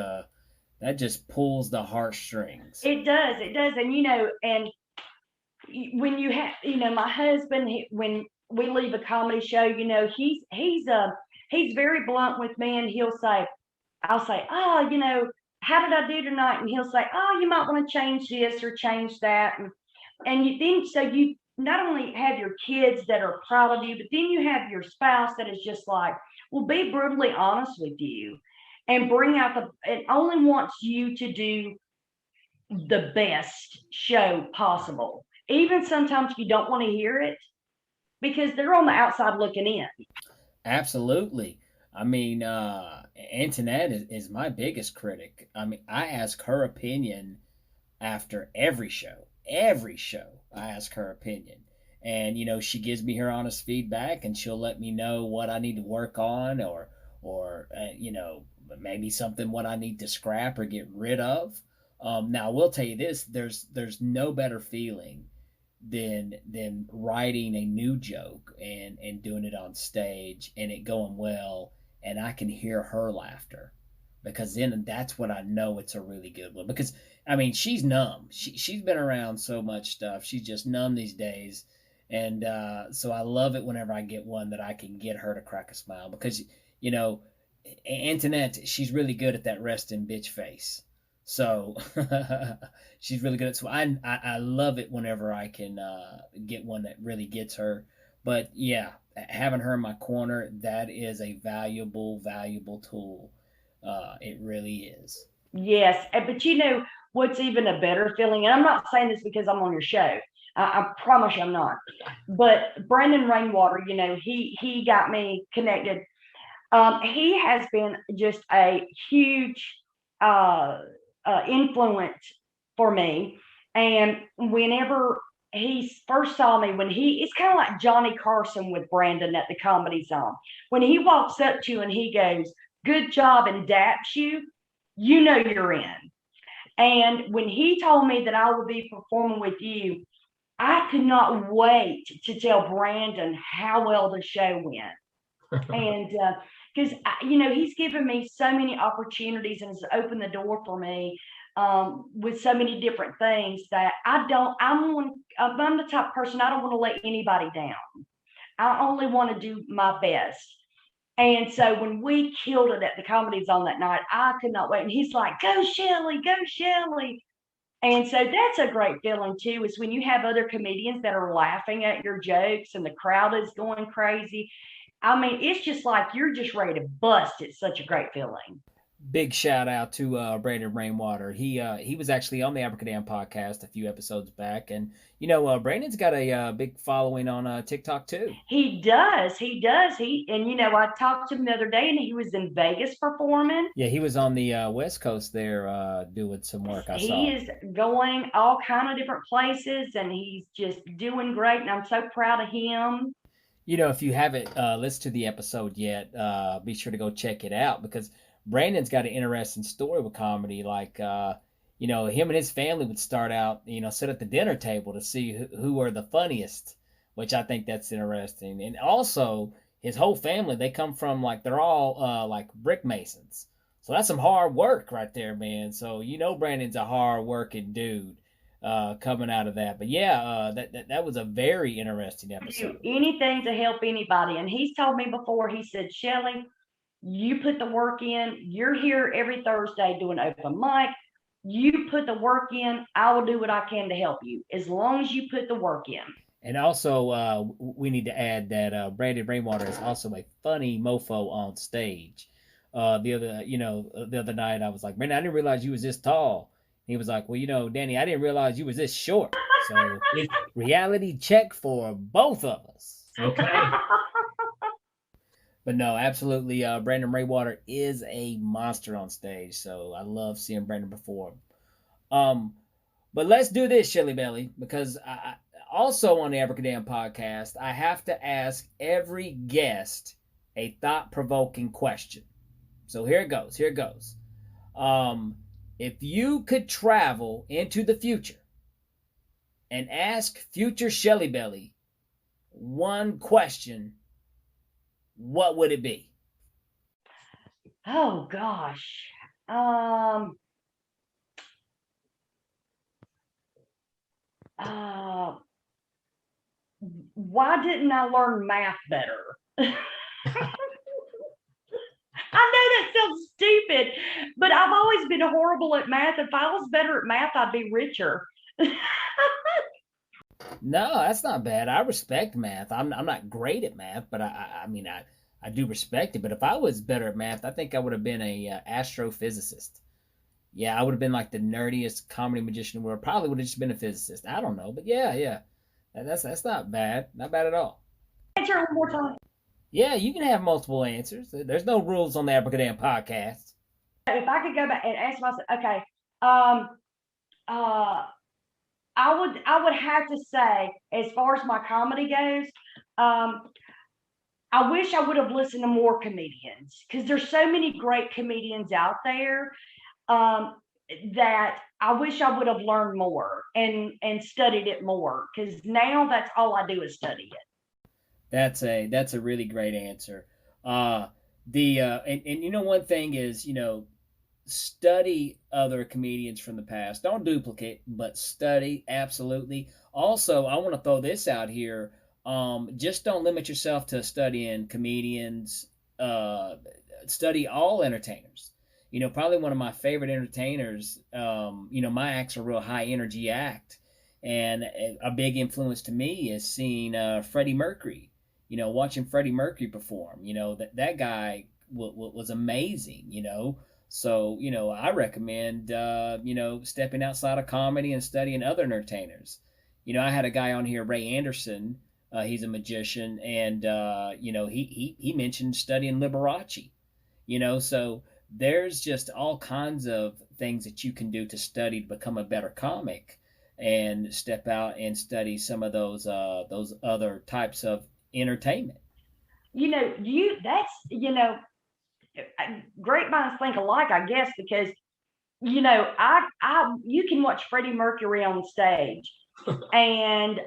pulls the heartstrings. It does, and when you have, my husband, when we leave a comedy show, he's very blunt with me, and I'll say, oh, how did I do tonight? And he'll say, oh, you might want to change this or change that. And so you not only have your kids that are proud of you, but then you have your spouse that is just like, will be brutally honest with you and bring out and only wants you to do the best show possible. Even sometimes you don't want to hear it because they're on the outside looking in. Absolutely. I mean, Antoinette is my biggest critic. I mean, I ask her opinion after every show. Every show, I ask her opinion. And, she gives me her honest feedback, and she'll let me know what I need to work on, or maybe something what I need to scrap or get rid of. Now, I will tell you this, there's no better feeling than writing a new joke and doing it on stage and it going well, and I can hear her laughter, because then that's when I know it's a really good one. Because I mean, she's numb. She's been around so much stuff. She's just numb these days, and so I love it whenever I get one that I can get her to crack a smile, because you know Antoinette, she's really good at that resting bitch face. So she's really good at. So I love it whenever I can get one that really gets her. But yeah, having her in my corner, that is a valuable tool. It really is. Yes, but what's even a better feeling, and I'm not saying this because I'm on your show. I promise you I'm not. But Brandon Rainwater, he got me connected. He has been just a huge influence for me. And whenever he first saw me, it's kind of like Johnny Carson with Brandon at the Comedy Zone. When he walks up to you and he goes, "Good job," and daps you, you know you're in. And when he told me that I would be performing with you, I could not wait to tell Brandon how well the show went. And because he's given me so many opportunities and has opened the door for me with so many different things that I'm the type of person, I don't want to let anybody down. I only want to do my best. And so when we killed it at the Comedy Zone that night, I could not wait. And he's like, "Go Shelly, go Shelly." And so that's a great feeling too, is when you have other comedians that are laughing at your jokes and the crowd is going crazy. I mean, it's just like you're just ready to bust. It's such a great feeling. Big shout out to Brandon Rainwater. He was actually on the Abracadamn podcast a few episodes back, and Brandon's got a big following on TikTok too. He does. He does. I talked to him the other day, and he was in Vegas performing. Yeah, he was on the West Coast there doing some work. I saw. He is going all kind of different places, and he's just doing great, and I'm so proud of him. If you haven't listened to the episode yet, be sure to go check it out, because Brandon's got an interesting story with comedy. Like, him and his family would start out, sit at the dinner table to see who are the funniest, which I think that's interesting. And also, his whole family, they come from, they're all like brick masons. So that's some hard work right there, man. So, Brandon's a hard working dude coming out of that. But yeah, that was a very interesting episode. Do anything to help anybody. And he's told me before, he said, "Shelly, you put the work in. You're here every Thursday doing open mic. You put the work in. I will do what I can to help you, as long as you put the work in." And also, we need to add that Brandon Rainwater is also a funny mofo on stage. The other night I was like, "Man, I didn't realize you was this tall." He was like, "Well, Danny, I didn't realize you was this short." So reality check for both of us. Okay. But no, absolutely, Brandon Rainwater is a monster on stage. So I love seeing Brandon perform. But let's do this, Shelly Belly, because I also on the Abracadamn podcast, I have to ask every guest a thought-provoking question. So here it goes. If you could travel into the future and ask future Shelly Belly one question, what would it be? Oh gosh. why didn't I learn math better? I know that sounds stupid, but I've always been horrible at math. If I was better at math, I'd be richer. No, that's not bad. I respect math. I'm not great at math, but I mean I do respect it. But if I was better at math, I think I would have been a astrophysicist. Yeah, I would have been like the nerdiest comedy magician in the world. Probably would have just been a physicist. I don't know, but yeah, yeah, that's not bad. Not bad at all. Answer one more time. Yeah, you can have multiple answers. There's no rules on the Abracadamn podcast. If I could go back and ask myself, okay, um, uh, I would have to say, as far as my comedy goes, um, I wish I would have listened to more comedians because there's so many great comedians out there, um, that I wish I would have learned more and studied it more because now that's all I do is study it. That's a really great answer. Uh, and you know one thing is study other comedians from the past. Don't duplicate, but study absolutely. Also, I want to throw this out here. Just don't limit yourself to studying comedians. Study all entertainers. Probably one of my favorite entertainers. My act's a real high energy act, and a big influence to me is seeing Freddie Mercury. Watching Freddie Mercury perform. That guy was amazing. So, I recommend, stepping outside of comedy and studying other entertainers. I had a guy on here, Ray Anderson. He's a magician, and, he mentioned studying Liberace. So there's just all kinds of things that you can do to study to become a better comic and step out and study some of those other types of entertainment. That's, great minds think alike, I guess, because you can watch Freddie Mercury on stage, and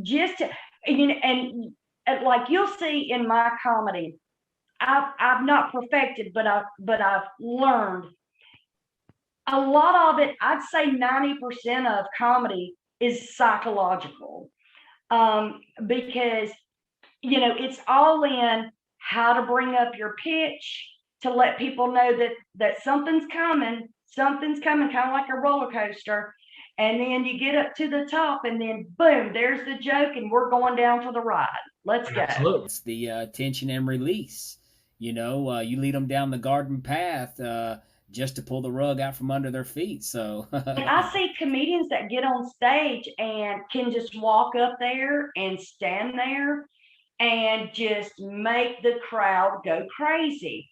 just like you'll see in my comedy, I've not perfected, but I've learned a lot of it. I'd say 90% of comedy is psychological, because it's all in how to bring up your pitch to let people know that something's coming, kind of like a roller coaster. And then you get up to the top, and then boom, there's the joke, and we're going down for the ride. Let's go. Absolutely. It's the tension and release. You lead them down the garden path just to pull the rug out from under their feet. So And I see comedians that get on stage and can just walk up there and stand there and just make the crowd go crazy.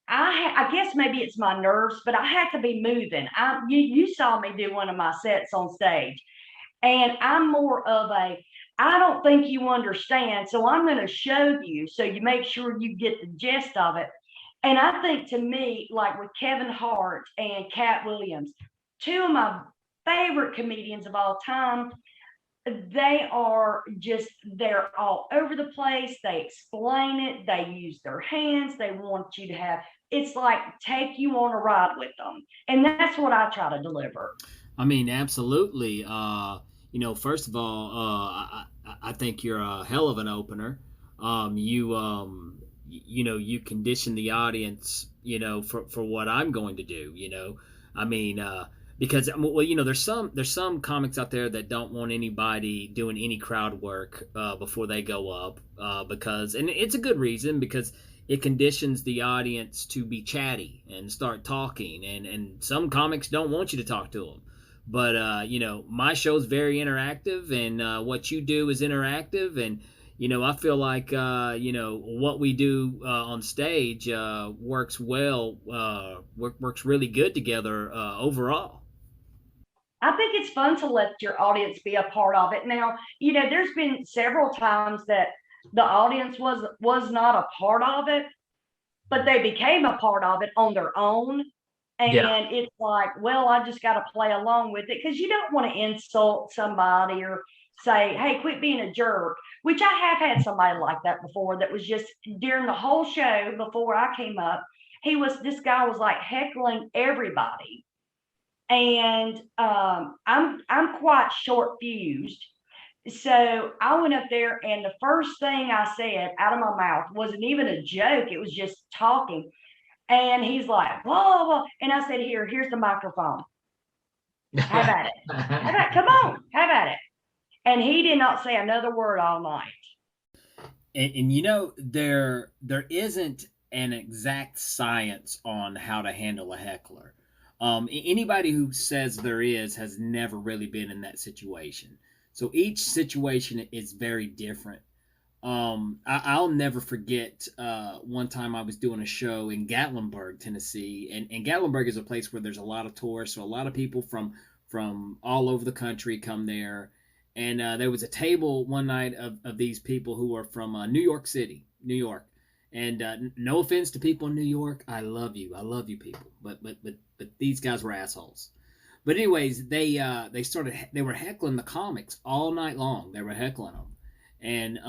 I guess maybe it's my nerves, but I have to be moving. You saw me do one of my sets on stage, and I'm more of a, I don't think you understand, so I'm going to show you so you make sure you get the gist of it. And I think, to me, like with Kevin Hart and Cat Williams, two of my favorite comedians of all time, they're all over the place. They explain it, they use their hands, they want you to have, it's like take you on a ride with them. And that's what I try to deliver. I mean, absolutely. First of all, I think you're a hell of an opener. You condition the audience, for what I'm going to do. I mean, because there's some comics out there that don't want anybody doing any crowd work before they go up, because, and it's a good reason, because it conditions the audience to be chatty and start talking, and some comics don't want you to talk to them. But my show's very interactive, and what you do is interactive, and I feel like what we do on stage works well, works really good together overall. I think it's fun to let your audience be a part of it. Now, there's been several times that the audience was not a part of it, but they became a part of it on their own. And Yeah. it's like, well, I just got to play along with it, because you don't want to insult somebody or say, hey, quit being a jerk, which I have had somebody like that before, that was just during the whole show before I came up. This guy was like heckling everybody. And I'm quite short fused. So I went up there, and the first thing I said out of my mouth wasn't even a joke. It was just talking. And he's like, blah, blah, blah. And I said, here's the microphone. Have at it. Have at it. Come on, have at it. And he did not say another word all night. And you know, there isn't an exact science on how to handle a heckler. Anybody who says there is has never really been in that situation. So each situation is very different. I'll never forget one time I was doing a show in Gatlinburg, Tennessee, and Gatlinburg is a place where there's a lot of tourists, so a lot of people from all over the country come there. And there was a table one night of these people who are from New York City, New York. And no offense to people in New York, I love you people, but these guys were assholes. But anyways, they were heckling the comics all night long. They were heckling them, and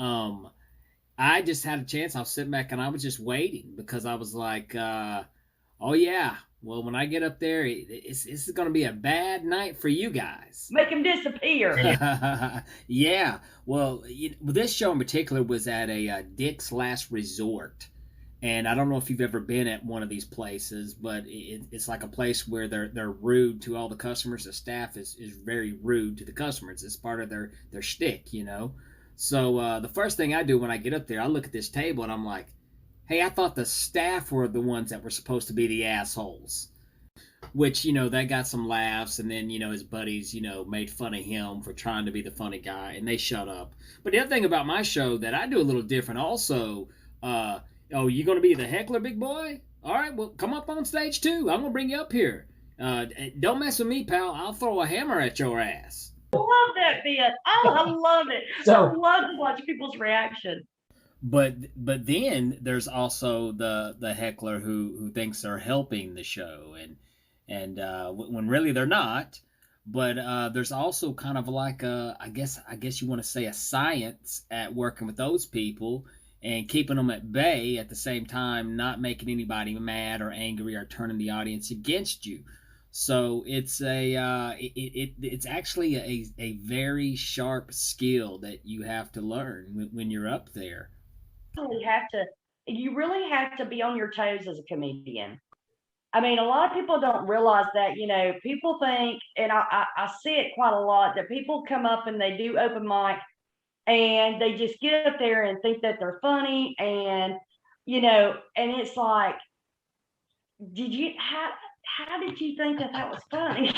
I just had a chance. I was sitting back and I was just waiting because I was like, oh yeah, well when I get up there, it's going to be a bad night for you guys. Make him disappear. Yeah. Well, this show in particular was at a Dick's Last Resort. And I don't know if you've ever been at one of these places, but it's like a place where they're rude to all the customers. The staff is very rude to the customers. It's part of their shtick, you know. So the first thing I do when I get up there, I look at this table and I'm like, hey, I thought the staff were the ones that were supposed to be the assholes. Which, they got some laughs, and then, his buddies, made fun of him for trying to be the funny guy, and they shut up. But the other thing about my show that I do a little different also, oh, you going to be the heckler, big boy? All right, well, come up on stage, too. I'm going to bring you up here. Don't mess with me, pal. I'll throw a hammer at your ass. I love that bit. Oh, I love it. I love to watch people's reaction. But then there's also the heckler who thinks they're helping the show, and when really they're not. But there's also kind of like I guess you want to say a science at working with those people and keeping them at bay at the same time, not making anybody mad or angry or turning the audience against you. So it's it's actually a very sharp skill that you have to learn when you're up there. You really have to be on your toes as a comedian. I mean, a lot of people don't realize that, people think, and I see it quite a lot, that people come up and they do open mic and they just get up there and think that they're funny. And, and it's like, how did you think that was funny?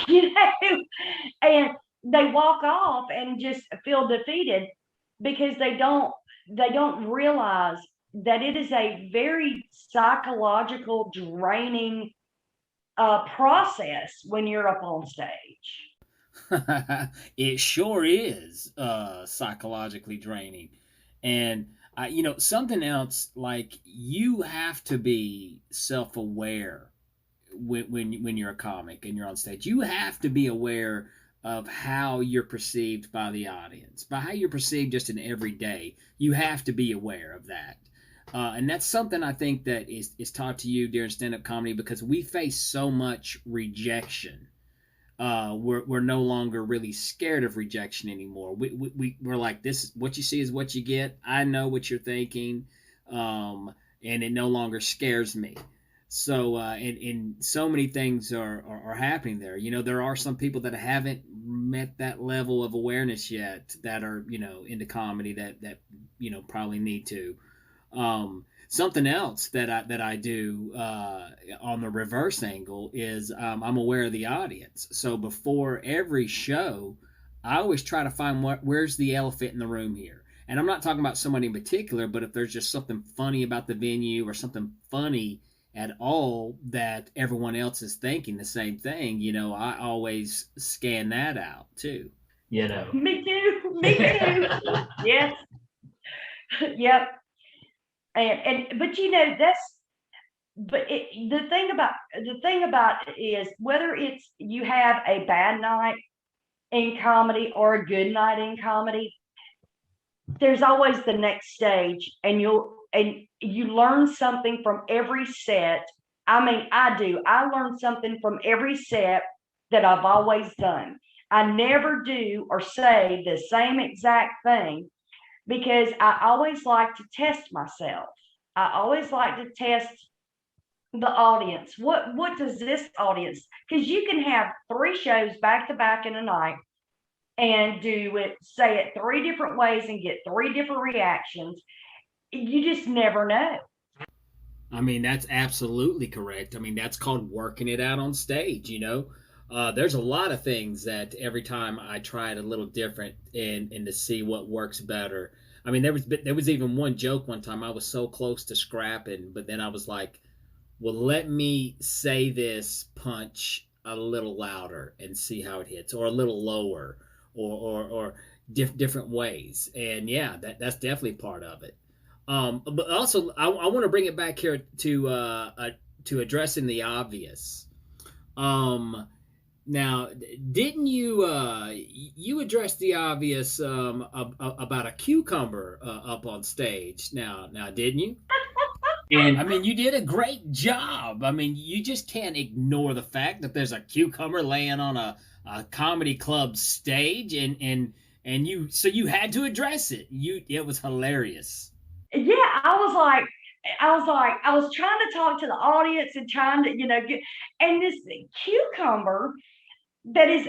And they walk off and just feel defeated because they don't realize that it is a very psychological draining process when you're up on stage. It sure is psychologically draining. And something else, like, you have to be self-aware when you're a comic and you're on stage. You have to be aware of how you're perceived by the audience, by how you're perceived just in every day. You have to be aware of that. And that's something I think that is taught to you during stand-up comedy, because we face so much rejection. We're no longer really scared of rejection anymore. We're like, this is what you see is what you get. I know what you're thinking, and it no longer scares me. So and so many things are happening there. There are some people that haven't met that level of awareness yet that are into comedy that probably need to. Something else that I do on the reverse angle is I'm aware of the audience. So before every show, I always try to find where's the elephant in the room here. And I'm not talking about somebody in particular, but if there's just something funny about the venue or something funny at all that everyone else is thinking the same thing, I always scan that out too. Me too. Yes. Yep. But the thing about it is, whether it's you have a bad night in comedy or a good night in comedy, there's always the next stage, and you learn something from every set. I mean, I do. I learn something from every set that I've always done. I never do or say the same exact thing because I always like to test myself. I always like to test the audience. What does this audience? Because you can have 3 shows back to back in a night and say it 3 different ways and get 3 different reactions. You just never know. I mean, that's absolutely correct. I mean, that's called working it out on stage, you know? There's a lot of things that every time I try it a little different and to see what works better. I mean, there was even one joke one time I was so close to scrapping, but then I was like, well, let me say this punch a little louder and see how it hits, or a little lower, or different ways. And yeah, that's definitely part of it. But also, I want to bring it back here to addressing the obvious. Now, didn't you address the obvious about a cucumber up on stage? Now, didn't you? And I mean, you did a great job. I mean, you just can't ignore the fact that there's a cucumber laying on a comedy club stage, and you had to address it. It was hilarious. Yeah, I was trying to talk to the audience and trying to, get, and this cucumber that is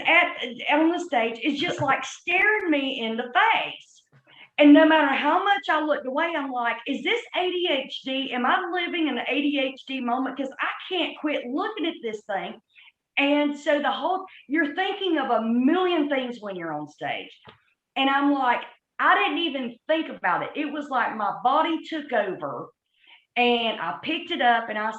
on the stage is just like staring me in the face. And no matter how much I looked away, I'm like, is this ADHD? Am I living in an ADHD moment? Because I can't quit looking at this thing. And so you're thinking of a million things when you're on stage. And I'm like, I didn't even think about it. It was like my body took over, and I picked it up and I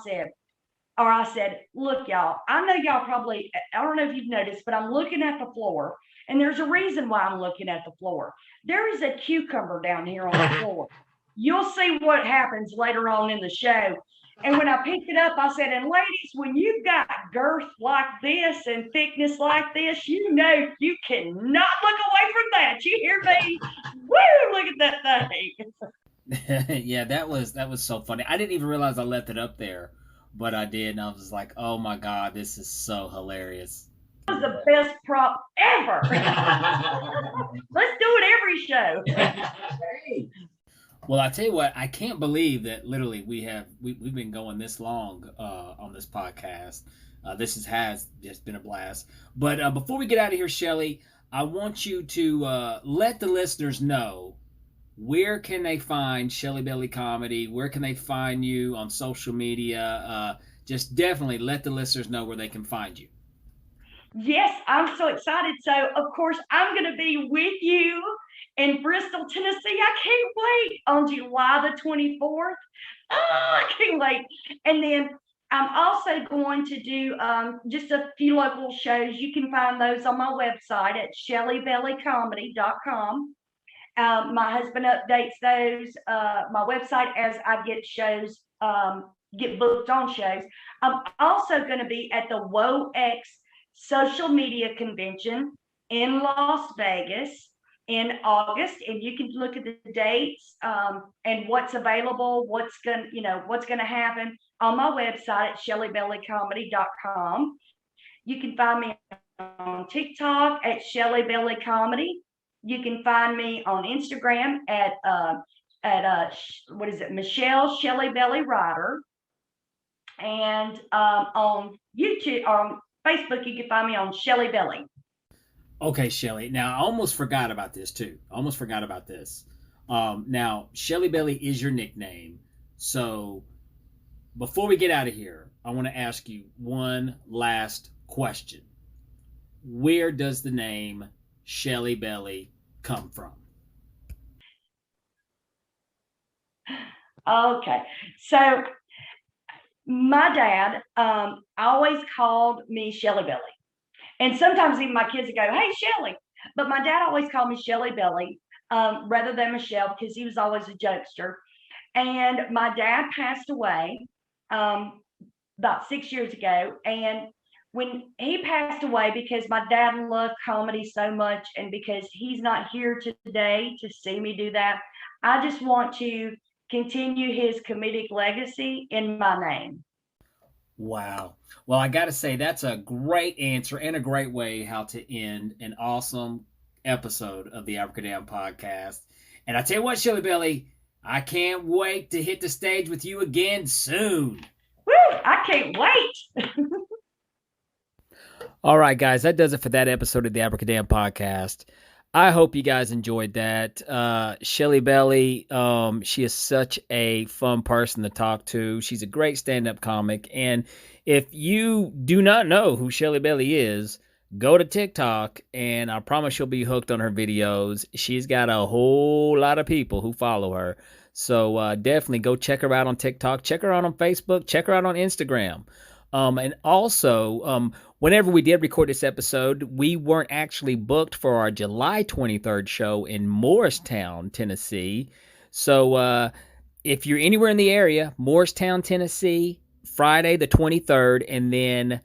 said, look, y'all, I know y'all probably, I don't know if you've noticed, but I'm looking at the floor, and there's a reason why I'm looking at the floor. There is a cucumber down here on the floor. You'll see what happens later on in the show. And when I picked it up, I said, and ladies, when you've got girth like this and thickness like this, you know you cannot look away from that. You hear me? Woo, look at that thing. Yeah, that was so funny. I didn't even realize I left it up there, but I did, and I was like, oh my God, this is so hilarious. That was the best prop ever. Let's do it every show. Well, I tell you what, I can't believe that literally we've been going this long on this podcast. This has just been a blast. But before we get out of here, Shelly, I want you to let the listeners know, where can they find Shelly Belly Comedy? Where can they find you on social media? Just definitely let the listeners know where they can find you. Yes, I'm so excited. So, of course, I'm going to be with you in Bristol, Tennessee. I can't wait, on July the 24th. Oh, I can't wait. And then I'm also going to do just a few local shows. You can find those on my website at shellybellycomedy.com. My husband updates those, my website, as I get shows, get booked on shows. I'm also going to be at the WOX Social Media Convention in Las Vegas in August, and you can look at the dates and what's available, what's gonna happen on my website at shellybellycomedy.com. You can find me on TikTok at Shelly Belly Comedy. You can find me on Instagram at Michelle Shelly Belly Writer, and on YouTube or on Facebook, you can find me on Shelly Belly. Okay, Shelly. Now, I almost forgot about this, too. Now, Shelly Belly is your nickname. So, before we get out of here, I want to ask you one last question. Where does the name Shelly Belly come from? Okay. So, my dad always called me Shelly Belly. And sometimes even my kids would go, hey, Shelly. But my dad always called me Shelly Belly rather than Michelle, because he was always a jokester. And my dad passed away about 6 years ago. And when he passed away, because my dad loved comedy so much, and because he's not here today to see me do that, I just want to continue his comedic legacy in my name. Wow. Well, I got to say, that's a great answer and a great way how to end an awesome episode of the Abracadamn podcast. And I tell you what, Shelly Belly, I can't wait to hit the stage with you again soon. Woo! I can't wait. All right, guys, that does it for that episode of the Abracadamn podcast. I hope you guys enjoyed that. Shelly Belly, she is such a fun person to talk to. She's a great stand-up comic. And if you do not know who Shelly Belly is, go to TikTok, and I promise you'll be hooked on her videos. She's got a whole lot of people who follow her. So definitely go check her out on TikTok. Check her out on Facebook. Check her out on Instagram. And also, whenever we did record this episode, we weren't actually booked for our July 23rd show in Morristown, Tennessee. So if you're anywhere in the area, Morristown, Tennessee, Friday the 23rd, and then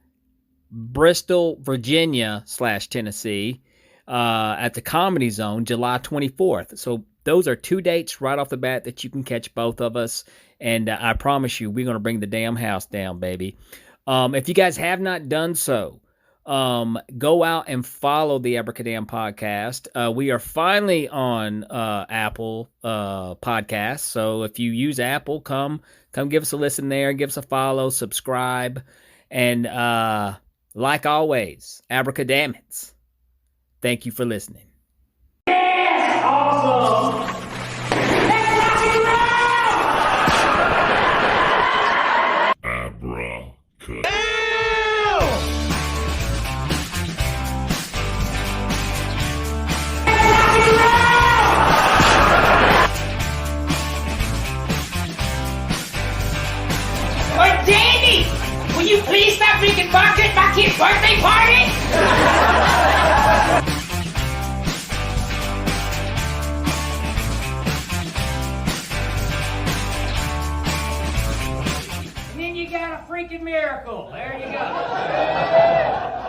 Bristol, Virginia / Tennessee at the Comedy Zone, July 24th. So those are 2 dates right off the bat that you can catch both of us. And I promise you, we're going to bring the damn house down, baby. If you guys have not done so, go out and follow the Abracadamn podcast. We are finally on Apple Podcasts. So if you use Apple, come give us a listen there, give us a follow, subscribe, and like always, Abracadamn it. Thank you for listening. Awesome! Let's rock and roll! Abracadabra. Hey, Danny! Will you please stop drinking vodka at my kid's birthday party? And then you got a freaking miracle. There you go.